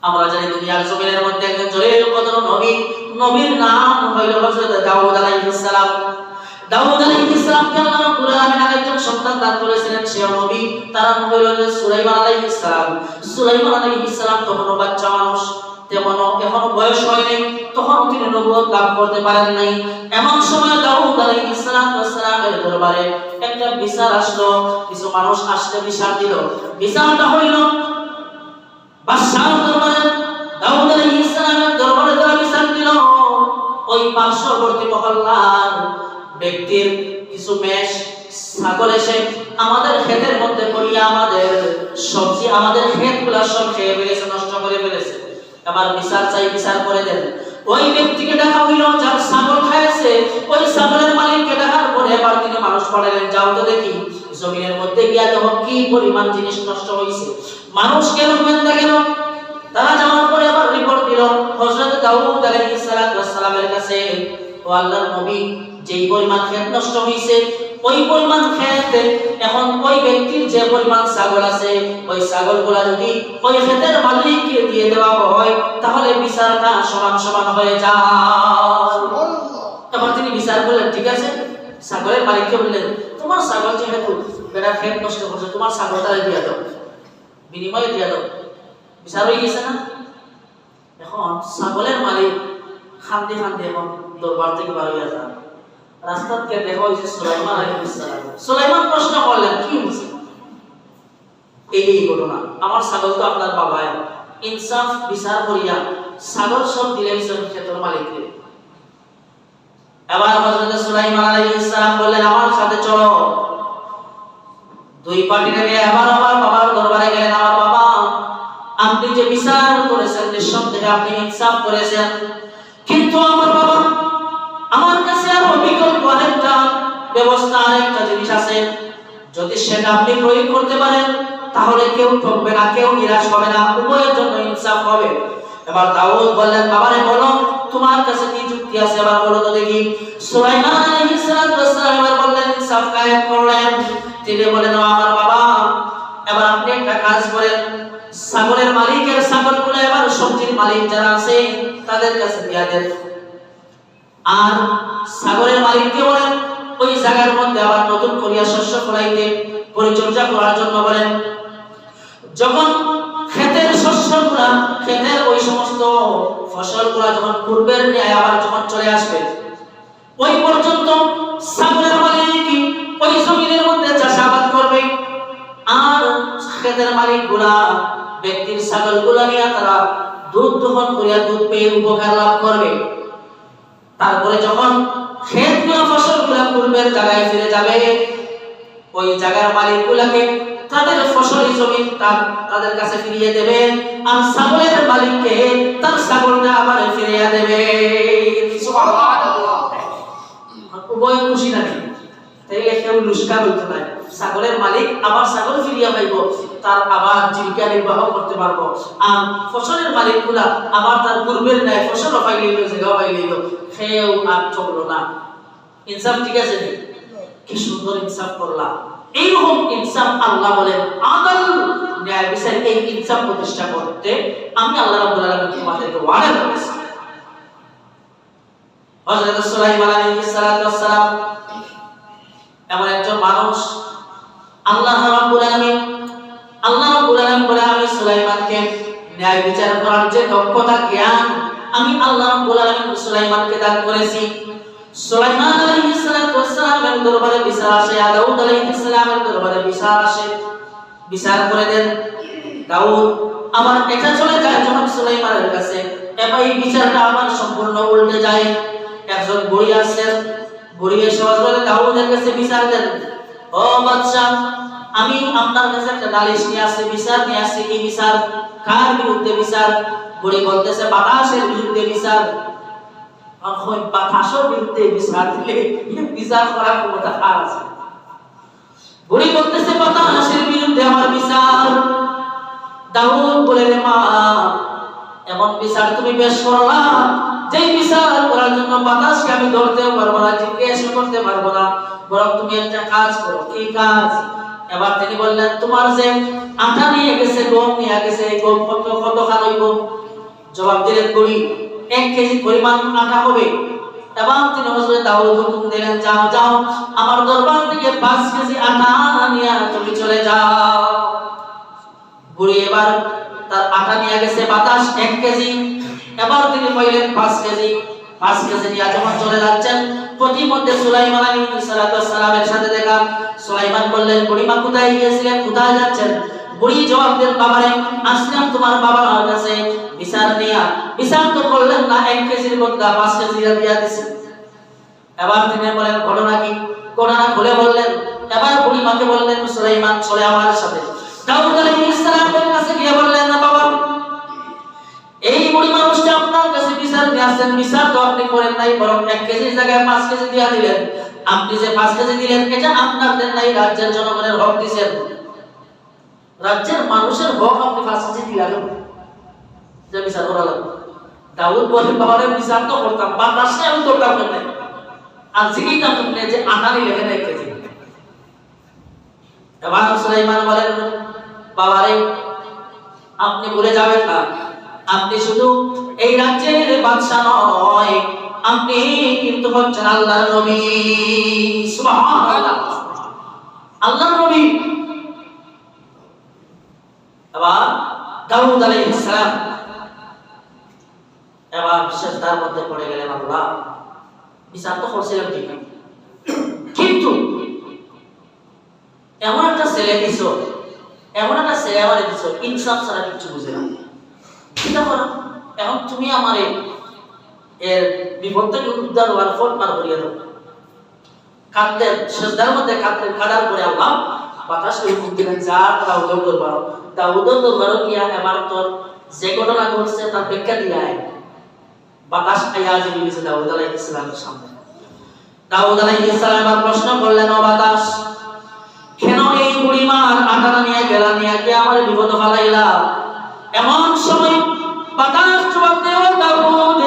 আমরা জানি দুনিয়ার জমিনের মধ্যে একজন জলিল কদর নবী, নবীর নাম হইল হযরত দাউদ আলাইহিস সালাম। দাউদ আলাইহিস সালামকে আল্লাহ রাব্বুল আলামিন একজন সন্তান দান করেছিলেন, সে নবী, তার নাম হইল সুলাইমান আলাইহিস সালাম। সুলাইমান আলাইহিস সালাম তখনও বাচ্চা মানুষ, তেমনও এখনো বয়স হয়নি, তখন তিনি নবুয়ত লাভ করতে পারেন নাই। এমন সময় দাউদ আলাইহিস সালামের দরবারে একটা বিচার আসলো। কিছু মানুষ আসলে বিচার দিল। বিচারটা হইল বাদশাহর দরবারে, দাউদ আলাইহিস সালামের দরবারে তারা বিচার দিল। ওই পার্শ্ববর্তী মহল্লার ব্যক্তির কিছু মেষ ছাগল এসে আমাদের ক্ষেতের মধ্যে পড়িয়া আমাদের সবজি, আমাদের ক্ষেতগুলা সব খেয়ে ফেলেছে, নষ্ট করে ফেলেছে। এবার বিচার চাই, বিচার করে দেন। ওই ব্যক্তিকে ডাকা হইল যার ছাগল খাইছে, ওই ছাগলের মালিককে ডাকার পরে এবার তিনি মানুষ পাঠালেন, যাও তো দেখি জমিনের মধ্যে গিয়া দেখো কি পরিমাণ জিনিস নষ্ট হয়েছে। মানুষ কেন গোয়েন্দা গেল, তারা যাওয়ার পরে আবার রিপোর্ট দিল হযরত দাউদ আলাইহিস সালামের কাছে, ও আল্লাহর নবী, যেই পরিমাণ ক্ষেত নষ্ট হয়েছে ওই পরিমাণ ক্ষেত এখন ওই ব্যক্তির যে পরিমাণ ছাগল আছে ওই ছাগলগুলা যদি ওই ক্ষেতের মালিককে দিয়ে দেওয়া হয় তাহলে বিচারটা সমান সমান হয়ে যায়। তখন তিনি বিচার করলেন, ঠিক আছে। ছাগলের মালিককে বললেন, তোমার ছাগল যেহেতু বেড়া ক্ষেত নষ্ট করছে, তোমার ছাগলটা দিয়ে দাও, বিনিময়ে দিয়ে দাও। বিচার হয়ে গেছে না? এখন ছাগলের মালিক খান্দি খান্দি এখন দরবার থেকে বার হইয়া যান। রাস্তাতে দেখা হয়েছে সুলাইমান আলাইহিস সালাম। সুলাইমান প্রশ্ন করলেন, কি হয়েছে? এই ঘটনা, আমার ছাগল তো আপনার বাবাই, ইনসাফ বিচার করিয়া ছাগল সব দিলেন ক্ষেতের মালিককে। এবার হযরত সুলাইমান আলাইহিস সালাম বললেন, আমার সাথে চলো। দুই পার্টি থেকে এবার আমার বাবার দরবারে গেলেন। আমার বাবা, আপনি যে বিচার করেছেন নিঃসন্দেহে আপনি ইনসাফ করেছেন, কিন্তু আমার বাবা, আমার কাছে আরো বিকল্প আরেকটা ব্যবস্থা, আরেকটা জিনিস আছে। যদি সেটা আপনি প্রয়োগ করতে পারেন তাহলে কেউ ঠকবে না, কেউ নিরাশ হবে না, উভয়ের জন্য ইনসাফ হবে। এবার দাউদ বললেন, বাবারে বলো তোমার কাছে কি যুক্তি আছে, এবার বলো তো দেখি। সুলাইমান আলাইহিস সালাম এবার বললেন, ইনসাফ কায়েম করলেন। তিনি বলেন, আমার বাবা, এবার আপনি একটা কাজ করেন, ছাগলের মালিকের ছাগলগুলো এবার সবজির মালিক যারা আছে তাদের কাছে দিয়া দেন। আর ছাগলের মালিককে বলেন ওই জায়গার মধ্যে আবার নতুন করিয়া শস্য ফলাইতে পরিচর্যা করার জন্য বলেন। যখন ক্ষেতের ফসলগুলা ক্ষেতের ওই সমস্ত ফসলগুলা যখন পূর্বের ন্যায় আবার যখন চলে আসবে ওই পর্যন্ত ছাগলের মালিক ওই জমিনের মধ্যে চাষাবাদ করবে আর ক্ষেতের মালিকগুলা ব্যক্তির ছাগলগুলা নিয়ে তারা দুধ দহন করিয়া দুধ পেয়ে উপকার লাভ করবে। তারপরে যখন ক্ষেতগুলা ফসলগুলা পূর্বের জায়গায় ফিরে যাবে ওই জায়গার মালিকগুলাকে তাদের ফসলি জমি তাদের কাছে ফিরিয়ে দেবে আর ছাগলের মালিককে তার ছাগলটা আবার ফিরিয়ে দেবে। সুবহানাল্লাহ। উভয় খুশি নাকি? তাইলে কেউ লুস্কা হইতে নাই। ছাগলের মালিক আবার ছাগল ফিরিয়ে পাইব, তার আবার জীবিকা নির্বাহ করতে পারবো। আর ফসলের মালিকগুলা আবার তার পূর্বের ন্যায় ফসল পাইলেইল, জায়গা পাইলেইল, কেউ আর চললো না। ইনসাফ ঠিক আছে? কি সুন্দর ইনসাফ করলাম। এইরকম ইনসাফ আল্লাহ বলেন আদল ন্যায় বিচার, এই ইনসাফ প্রতিষ্ঠা করতে আমি আল্লাহ রাব্বুল আলামিন তোমাদেরকে ওয়াদা করেছি। হযরত সুলাইমান আলাইহিস সালাতু ওয়াস সালাম এমন একজন মানুষ, আল্লাহ রাব্বুল আলামিন বলে আমি সুলাইমানকে ন্যায় বিচার করার যে দক্ষতা জ্ঞান আমি আল্লাহ রাব্বুল আলামিন সুলাইমানকে দান করেছি। সুলাইমান আলাইহিস সালাতু ওয়াস সালামের দরবারে বিচার আসে, দাউদ আলাইহিস সালামের দরবারে বিচার আসে, বিচার করে দেন দাউদ। আমার এটা চলে যায় যখন সুলাইমানের কাছে, এবার এই বিচারটা আমার সম্পূর্ণ উল্টে যায়। একজন বুড়ি আসেন, বুড়ি এসে বলে দাউদের কাছে বিচার দেন। ও বাদশা, আমি আপনার কাছে একটা নালিশ নিয়ে আসছি, বিচার নিয়ে আসছি। কি বিচার? কার বিরুদ্ধে বিচার? বুড়ি বলতেছে বাতাসের বিরুদ্ধে বিচার। এখন বাতাসের বিরুদ্ধে বিচার দিলে বিচার করার ক্ষমতা কার আছে? বুড়ি বলতেছে বাতাসের বিরুদ্ধে আমার বিচার। দাউদ বলে রে মা, এমন বিচার তুমি পেশ করলা যে বিচার করার জন্য বাতাসকে আমি ধরতেও পারবো না, জিজ্ঞেস করতে পারবো না, বরং তুমি একটা কাজ করো। কি কাজ? এবার তিনি বললেন তোমার যে আটা নিয়ে গেছে, গম নিয়ে গেছে, এই গম কত খান হইব? জবাব দিলেন বুড়ি 1 কেজি পরিমাণ আটা হবে। এবং তিনি হযরত দাউদ হুকুম দিলেন যাও যাও আমার দরবার থেকে 5 কেজি আটা নিয়ে তুমি চলে যাও। বুড়ি এবার তার আটা নিয়ে গেছে বাতাস 1 কেজি, এবার তিনি কইলেন 5 কেজি। 5 কেজি নিয়ে যখন চলে যাচ্ছেন প্রতিমধ্যে সুলাইমান আলাইহিস সালাতু ওয়াস সালামের সাথে দেখা। সুলাইমান বললেন বুড়িমা কোথায় গিয়েছিলেন, কোথায় যাচ্ছেন? বুড়ি জবাব দেন বাবারে আসলাম তোমার বাবার কাছে বিচার নিয়া। বিচার তো করলেন না, 1 কেজির বদলা 5 কেজি দিয়া দিয়েছেন। এবার তিনি বলেন ঘটনা কি? ঘটনা খুলে বললেন। এবার বুড়িমাকে বললেন সুলাইমান চলে আমার সাথে। দাউদ আলাইহিস সালামের কাছে গিয়ে বললেন না বাবা, এই বুড়ি মানুষটা আপনার কাছে বিচার নিয়ে আসছেন, বিচার তো আপনি করেন নাই, বরং 1 কেজির জায়গায় 5 কেজি দিয়া দিলেন। আপনি যে 5 কেজি দিলেন এটা আপনার দেন নাই, রাজ্যের জনগণের হক দিয়েছেন। রাজ্যের মানুষের হক আপনি 5 কেজি দিলেন, যে বিচার করা লাগবে। দাউদ বলেন বাবারে বিচার তো করতাম, বাতাসে আমি করতাম না, আর জিজ্ঞাসা করতেন যে আটা নিলেন 1 কেজি। এবার সুলাইমান বলেন বাবারে আপনি ভুলে যাবেন না, আপনি শুধু এই রাজ্যের বাদশা নয়, আপনি কিন্তু হচ্ছেন আল্লাহর নবী। সুবহানাল্লাহ, আল্লাহর নবী। এবার দাউদ আলাইহিস সালাম এবার সিজদার মধ্যে পড়ে গেলেন, আল্লাহ বিচার তো করছিলাম ঠিক, কিন্তু এমন একটা ছেলে দিছো, এমন একটা ছেলে আমারে দিছো ইনসাফ ছাড়া কিছু বুঝে না। এখন তুমি আমারে এর বিপদ থেকে উদ্ধার হওয়ার ফল পার করিয়ে দাও। কাঁদলেন, সিজদার মধ্যে কাঁদলেন, কাঁদার পরে আল্লাহ বাতাসকে হুকুম দিলেন যা দাউদের দরবার, দাউদের দরবারও গিয়া এবার তোর যে ঘটনা ঘটছে তার ব্যাখ্যা দিয়ে আয়। বাতাস আইয়া যে দিয়েছে দাউদ আলাইহিস সালামের সামনে। দাউদ আলাইহিস সালাম এবার প্রশ্ন করলেন, ও বাতাস কেন এই বুড়িমার আটা নিয়ে গেলা, নিয়ে কি আমার বিপদ ফালাইলা? এমন সময় বাতাস জবাব দেওয়া দাউদ,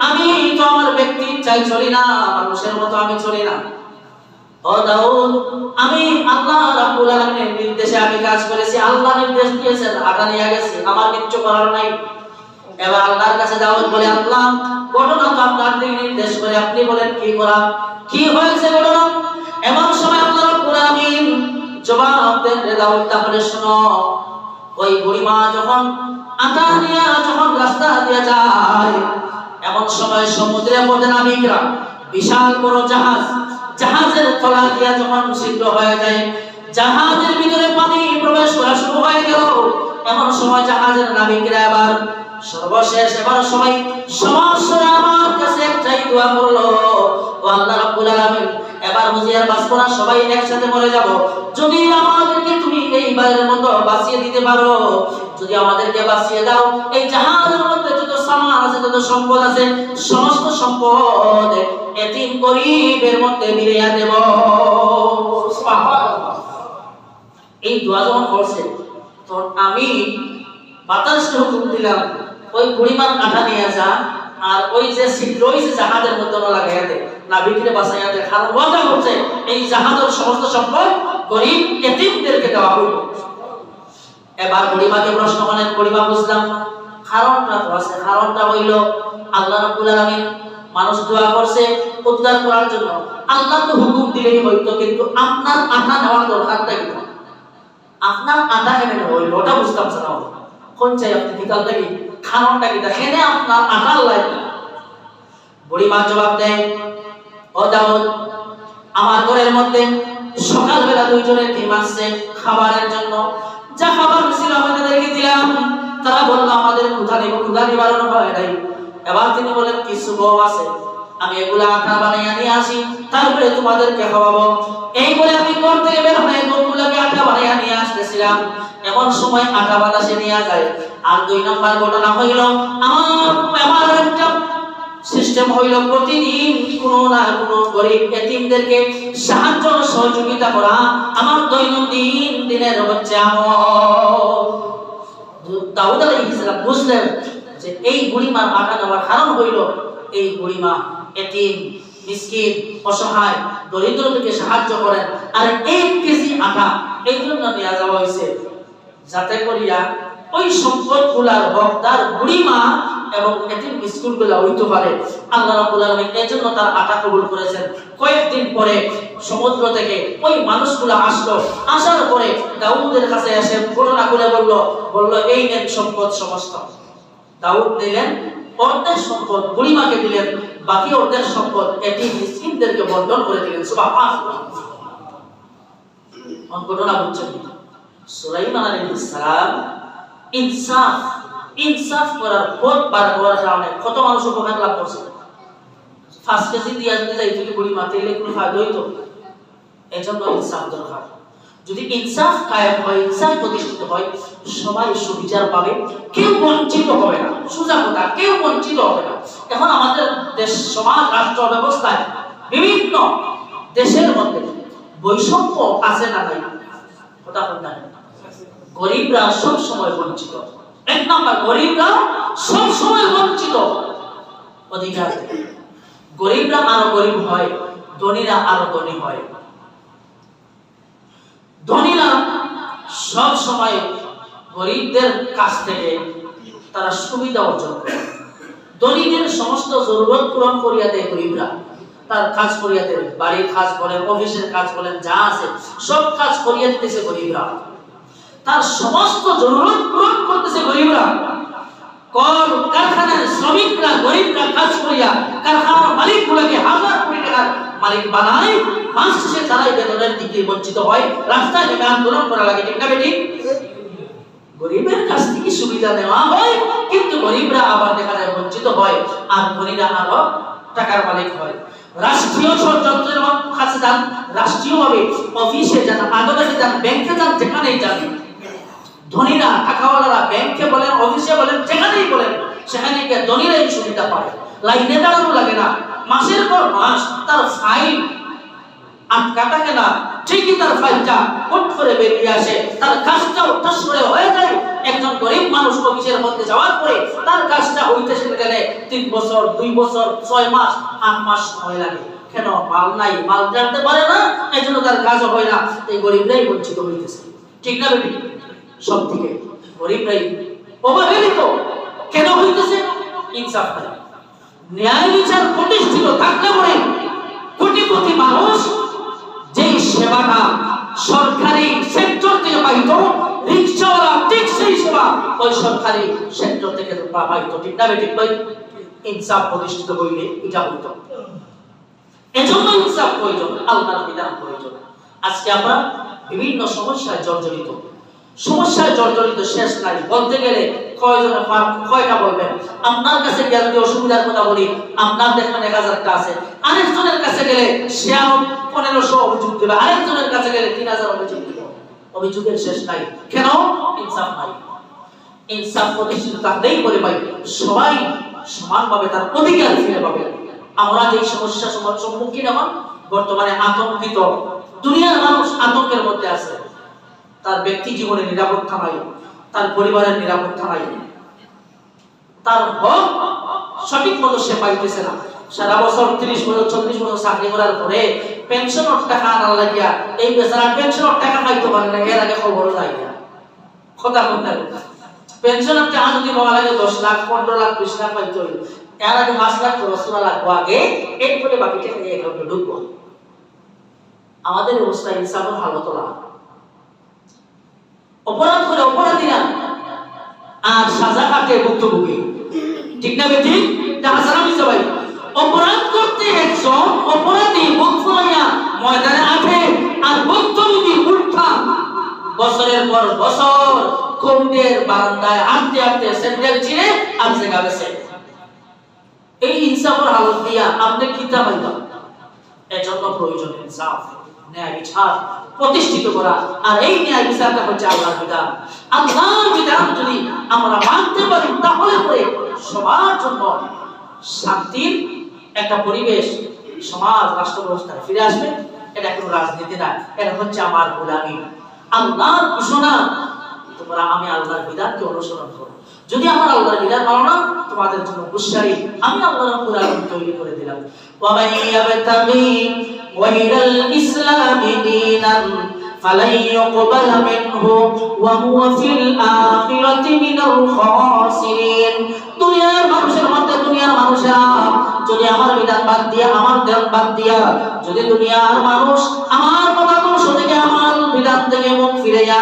আমি তো আমার ব্যক্তি চাই চলি না, মানুষের মতো আমি চলি না। ও দাউদ, আমি আল্লাহ রাব্বুল আলামিনের নির্দেশে আমি কাজ করেছি, আল্লাহ নির্দেশ দিয়েছেন, আটা নিয়ে গেছি, আমার কিচ্ছু করার নাই। এবার আল্লাহর কাছে দাউদ বলে আল্লাহ ঘটনা তো আপনার দিকে নির্দেশ করে, আপনি বলেন কি করা, কি হয়েছে ঘটনা? এমন সময় আল্লাহ রাব্বুল আলামিন জবাব দেন, দাউদ তাহলে শোনো, ওই বুড়িমা যখন আটা নিয়ে যখন রাস্তা দিয়ে যায়, এমন সময় সমুদ্রে মধ্যে নাবিকরা বিশাল বড় জাহাজের তলা দিয়ে যখন ছিদ্র হয়ে যায়, জাহাজের ভিতরে পানি প্রবেশ করা শুরু হয়ে গেল। এমন সময় জাহাজের নাবিকরা এবার সর্বশেষ সবাই সমস্যা আমার কাছে একটাই দোয়া করলো, ও আল্লাহ রাব্বুল আলামিন, এবার হুজিয়ার বাঁচবো না, সবাই একসাথে মরে যাব। যদি আমাদেরকে তুমি এইবারের মতো বাঁচিয়ে দিতে পারো, যদি আমাদেরকে বাঁচিয়ে দাও, এই জাহাজের মধ্যে যত সামান আছে, যত সম্পদ আছে, সমস্ত সম্পদ এতিম গরীবের মধ্যে বিলিয়ে দেব। সুবহানাল্লাহ। এই দোয়া যখন করছে, তখন আমি বাতাসকে হুকুম দিলাম, ওই বুড়িমার কাঁটা নিয়ে যা, আর ওই যে ছিদ্র হয়েছে জাহাজের মধ্যে লাগাইয়া দে, নাবিকরে বাঁচাইয়া দে। কারণ ওয়াদা হচ্ছে এই জাহাজের সমস্ত সম্পদ গরীব এতিমদেরকে দেওয়া হইল। এবার বুড়িমাকে প্রশ্ন করেন, বুড়িমা বুঝলাম কারণটা তো আছে। কারণটা হইল আল্লাহ রাব্বুল আলামিন মানুষ দোয়া করছে উদ্ধার করার জন্য, আল্লাহ তো হুকুম দিলেই হইতো, কিন্তু আপনার আটা নেওয়ার দরকারটা কি? আপনার আটা কেন হইল ওটা বুঝতাম না। কোন চাই আপনি বিকালটা কি, খানটা কি, দেখেন আপনার আটা আল্লাহ। বুড়িমা জবাব দেয়, ও দাউদ, আমার ঘরের মধ্যে সকালবেলা দুইজনের ডিম আসছে খাবারের জন্য, যা খাবার ছিল আমি তাদেরকে দিলাম, তারা বলল আমাদের ক্ষুধা নিবারণ হয় নাই। এবার তিনি বলেন কিছু গম আছে, আমি এগুলা আটা বানাইয়া নিয়ে আসি, তারপরে তোমাদেরকে খাওয়াবো। এই বলে আমি ঘর থেকে বের হয়ে গমগুলোকে আটা বানাইয়া নিয়ে আসতেছিলাম, এমন সময় আটা বাতাসে নিয়ে যায়। আর 2 নম্বর ঘটনা হইল, আমার একটা সিস্টেম হইল প্রতিদিন কোনো না কোনো গরীব এতিমদেরকে সাহায্য সহযোগিতা করা আমার দৈনন্দিন দিনের হচ্ছে আমল। দাউদ আলাইহিস সালাম বুঝলেন যে এই বুড়িমার আটা নেওয়ার কারণ হইল এই বুড়িমা এতিম, মিসকিন, অসহায়, দরিদ্রদেরকে সাহায্য করেন। আর 1 কেজি আটা এই জন্য নিয়ে যাওয়া হয়েছে, যাতে করিয়া ওই সম্পদগুলার হকদার বুড়িমা এবং এতিম মিসকিনগুলা হইতে পারে। আল্লাহ রাব্বুল আলামিন এই জন্য তার আটা কবুল করেছেন। কয়েকদিন পরে সমুদ্র থেকে ওই মানুষগুলা আসলো, আসার পরে দাউদের কাছে এসে ঘটনা করে বলল এই নেন সম্পদ সমস্ত। দাউদ দিলেন অর্ধেক সম্পদ, বুড়িমাকে দিলেন, বাকি অর্ধেক সম্পদ এতিম মিসকিনদেরকে বন্টন করে দিলেন। সুবহানাল্লাহ। ঘটনা বুঝছেন? সুলাইমান আলাইহিস সালাম ইনসাফ করার পথ বার করার কারণে কত মানুষ উপকার লাভ করছে। 5 কেজি দিয়ে দিতে যাই যদি বুড়িমা, তাহলে কোনো ফায়দা হইতো? এজন্য ইনসাফ দরকার। যদি ইনসাফ কায়েম হয়, ইনসাফ প্রতিষ্ঠিত হয়, সবাই সুবিচার পাবে, কেউ বঞ্চিত হবে না। সোজা কথা, কেউ বঞ্চিত হবে না। এখন আমাদের দেশ, সমাজ, রাষ্ট্র ব্যবস্থায় বিভিন্ন দেশের মধ্যে বৈষম্য আছে না নাই? কথা বলতে গরিবরা সব সময় বঞ্চিত। 1 নাম্বার, গরিবরা সব সময় বঞ্চিত অধিকার থেকে। গরিবরা আরো গরিব হয়, ধনীরা আরো ধনী হয়। ধনীরা সব সময় গরিবদের কাছ থেকে তারা সুবিধা অর্জন করে। ধনীদের সমস্ত জরুরত পূরণ করিয়া দেয় গরিবরা, তার কাজ করিয়া দেয়, বাড়ির কাজ বলেন, অফিসের কাজ বলেন, যা আছে সব কাজ করিয়া দিতেছে গরিবরা। তার সমস্ত জরুরত পূরণ করতেছে গরিবরা। কল কারখানার শ্রমিকরা, গরিবরা কাজ করিয়া কারখানার মালিকগুলোকে 1000 কোটি টাকার মালিক বানায়, মাস শেষে তারাই বেতনের দিকে বঞ্চিত হয়, রাস্তায় নেমে আন্দোলন করা লাগে। ঠিক না বেটি? গরিবের কাছ থেকে সুবিধা নেওয়া হয়, কিন্তু গরিবরা আবার দেখা যায় বঞ্চিত হয়, আর ধনীরা আরো টাকার মালিক হয়। রাষ্ট্রীয় যন্ত্রের কাছে যান, রাষ্ট্রীয়ভাবে অফিসে যান, আদালতে যান, ব্যাংকে যান, যেখানেই যান, ধনীরা, টাকাওয়ালারা ব্যাংকে বলেন, অফিসে বলেন, যেখানেই বলেন, সেখানে গিয়ে ধনীরাই সুবিধা পায়। লাইনে দাঁড়ানো লাগে না, মাসের পর মাস তার ফাইল আটকা থাকে না, ঠিকই তার ফাইলটা কোট করে বেরিয়ে আসে, তার কাজটা উঠাস করে হয়ে যায়। একজন গরিব মানুষ অফিসের মধ্যে যাওয়ার পরে তার কাজটা হইতেছে গেলে 3 বছর, 2 বছর, 6 মাস, 8 মাস সময় লাগে। কেন? মাল নাই, মাল জানতে পারে না, এই জন্য তার কাজও হয় না। এই গরিবরাই বঞ্চিত হইতেছে। ঠিক না বেটি? সব থেকে গরিবরাই অবহেলিত কেন হইতেছে? ইনসাফ নাই, ন্যায় বিচার প্রতিষ্ঠিত থাকলে পরে কোটিপতি মানুষ যেই সেবাটা সরকারি সেক্টর থেকে পাইত, রিকশাওয়ালা ঠিক সেই পরিষেবা ওই সরকারি সেক্টর থেকে পাইতো, ঠিক না বেঠিক ভাই? ইনসাফ প্রতিষ্ঠিত হইলে এটা হইতো। এজন্য ইনসাফ প্রয়োজন, আল্লাহর বিধান প্রয়োজন। আজকে আমরা বিভিন্ন সমস্যায় জর্জরিত, শেষ নাই। বলতে গেলে কয়টা বলবেন? আপনার কাছে গেলে যদি অসুবিধার কথা বলি, আপনার দেখবেন 1000টা আছে। আরেকজনের কাছে গেলে সে 1500 অভিযোগ দেবে, আরেকজনের কাছে গেলে 3000 অভিযোগ দেবে। অভিযোগের শেষ নাই। কেন? ইনসাফ নাই। ইনসাফ প্রতিষ্ঠিত থাকলেই পরে ভাই সবাই সমানভাবে তার অধিকার ফিরে পাবে। আমরা যে সমস্যা সম্মুখীন এখন বর্তমানে আতঙ্কিত, দুনিয়ার মানুষ আতঙ্কের মধ্যে আছে। তার ব্যক্তি জীবনে নিরাপত্তা নাই, তার পরিবারের নিরাপত্তা নাই, তার হক সঠিক মতো সে পাইতেছে না। সারা বছর 30 বছর 40 বছর চাকরি করার পরে পেনশনের টাকা আনার লাগিয়া এই বেচারা পেনশনের টাকা পাইতে পারে না। এর আগে খবর নাই না, কথা বলতে পেনশনের টাকা যদি পাওয়া লাগে 10 লাখ 15 লাখ 20 লাখ পাইতে হইল, এর আগে 5 লাখ খরচ করা লাগবে আগে, এরপরে বাকি টাকা নিয়ে অ্যাকাউন্টে ঢুকবো। আমাদের অবস্থা ইনসাফের হালত না। অপরাধ করে অপরাধীরা আর সাজা কাটে ভুক্তভোগী, ঠিক না বেঠিক? ভাই অপরাধ করতে একজন অপরাধী বুক ফুলাইয়া ময়দানে আঠে, আর ভুক্তভোগী উল্টা বছরের পর বছর কোর্টের বারান্দায় হাঁটতে হাঁটতে স্যান্ডেল ছিঁড়ে আর জায়গা গেছে। এই ইনসাফের হালত দিয়া আপনি কিতা পাইবেন? এজন্য প্রয়োজন ইনসাফ, ন্যায় বিচার প্রতিষ্ঠিত করা। আর এই ন্যায় বিচারটা হচ্ছে আল্লাহর বিধান। আল্লাহর বিধান যদি আমরা মানতে পারি তাহলে পরে সবার জন্য শান্তির একটা পরিবেশ, সমাজ, রাষ্ট্র ব্যবস্থায় ফিরে আসবে। এটা কোনো রাজনীতি না, এটা হচ্ছে আমার গোলামি। আল্লাহর ঘোষণা, তোমরা আমি আল্লাহর বিধানকে অনুসরণ করো। যদি আমার আল্লাহর বিধান মানো না, তোমাদের জন্য হুঁশিয়ারি আমি আল্লাহ রাব্বুল আলামিন তৈরি করে দিলাম। ওয়া মান ইয়াবতাগি গায়রাল ইসলামি দীনান ফালান ইউকবালা মিনহু ওয়া হুয়া ফিল আখিরাতি মিনাল খাসিরিন। দুনিয়ার মানুষেরা যদি আমার বিধান বাদ দিয়া, আমার ধ্যান বাদ দিয়া, যদি দুনিয়ার মানুষ আমার মতাদর্শ থেকে, আমার বিধান থেকে মুখ ফিরাইয়া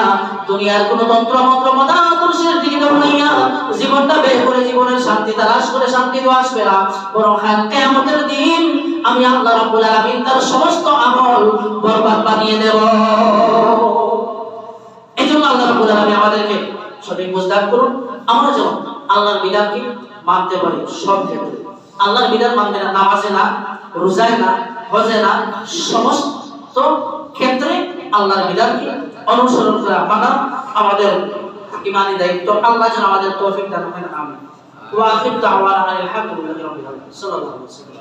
দুনিয়ার কোন তন্ত্র মন্ত্র মতাদর্শের দিকে দৌড়াইয়া জীবনটা বের করে জীবনের শান্তি তালাশ করে শান্তি তো আসবে না, বরং কিয়ামতের দিন আমি আল্লাহ রাব্বুল আলামিন তার সমস্ত আমল বরবাদ বানিয়ে দেব। এজন্য আল্লাহ রাব্বুল আলামিন আমাদেরকে সঠিক বুঝদান করুন। আমরা যেমন আল্লাহর বিধানকে মানতে পারি সব ক্ষেত্রে। আল্লাহর বিধান মানবে না, নামাজে না, রোজায় না, হজে না, সমস্ত ক্ষেত্রে আল্লাহর বিধানকে অনুসরণ করা মানা আমাদের ঈমানি দায়িত্ব। আল্লাহ যেন আমাদের তৌফিক দান করেন। আমিন। ওয়া আখিরু দাওয়ানা আলহামদুলিল্লাহি রাব্বিল আলামিন। সাল্লাল্লাহু আলাইহি ওয়াসাল্লাম।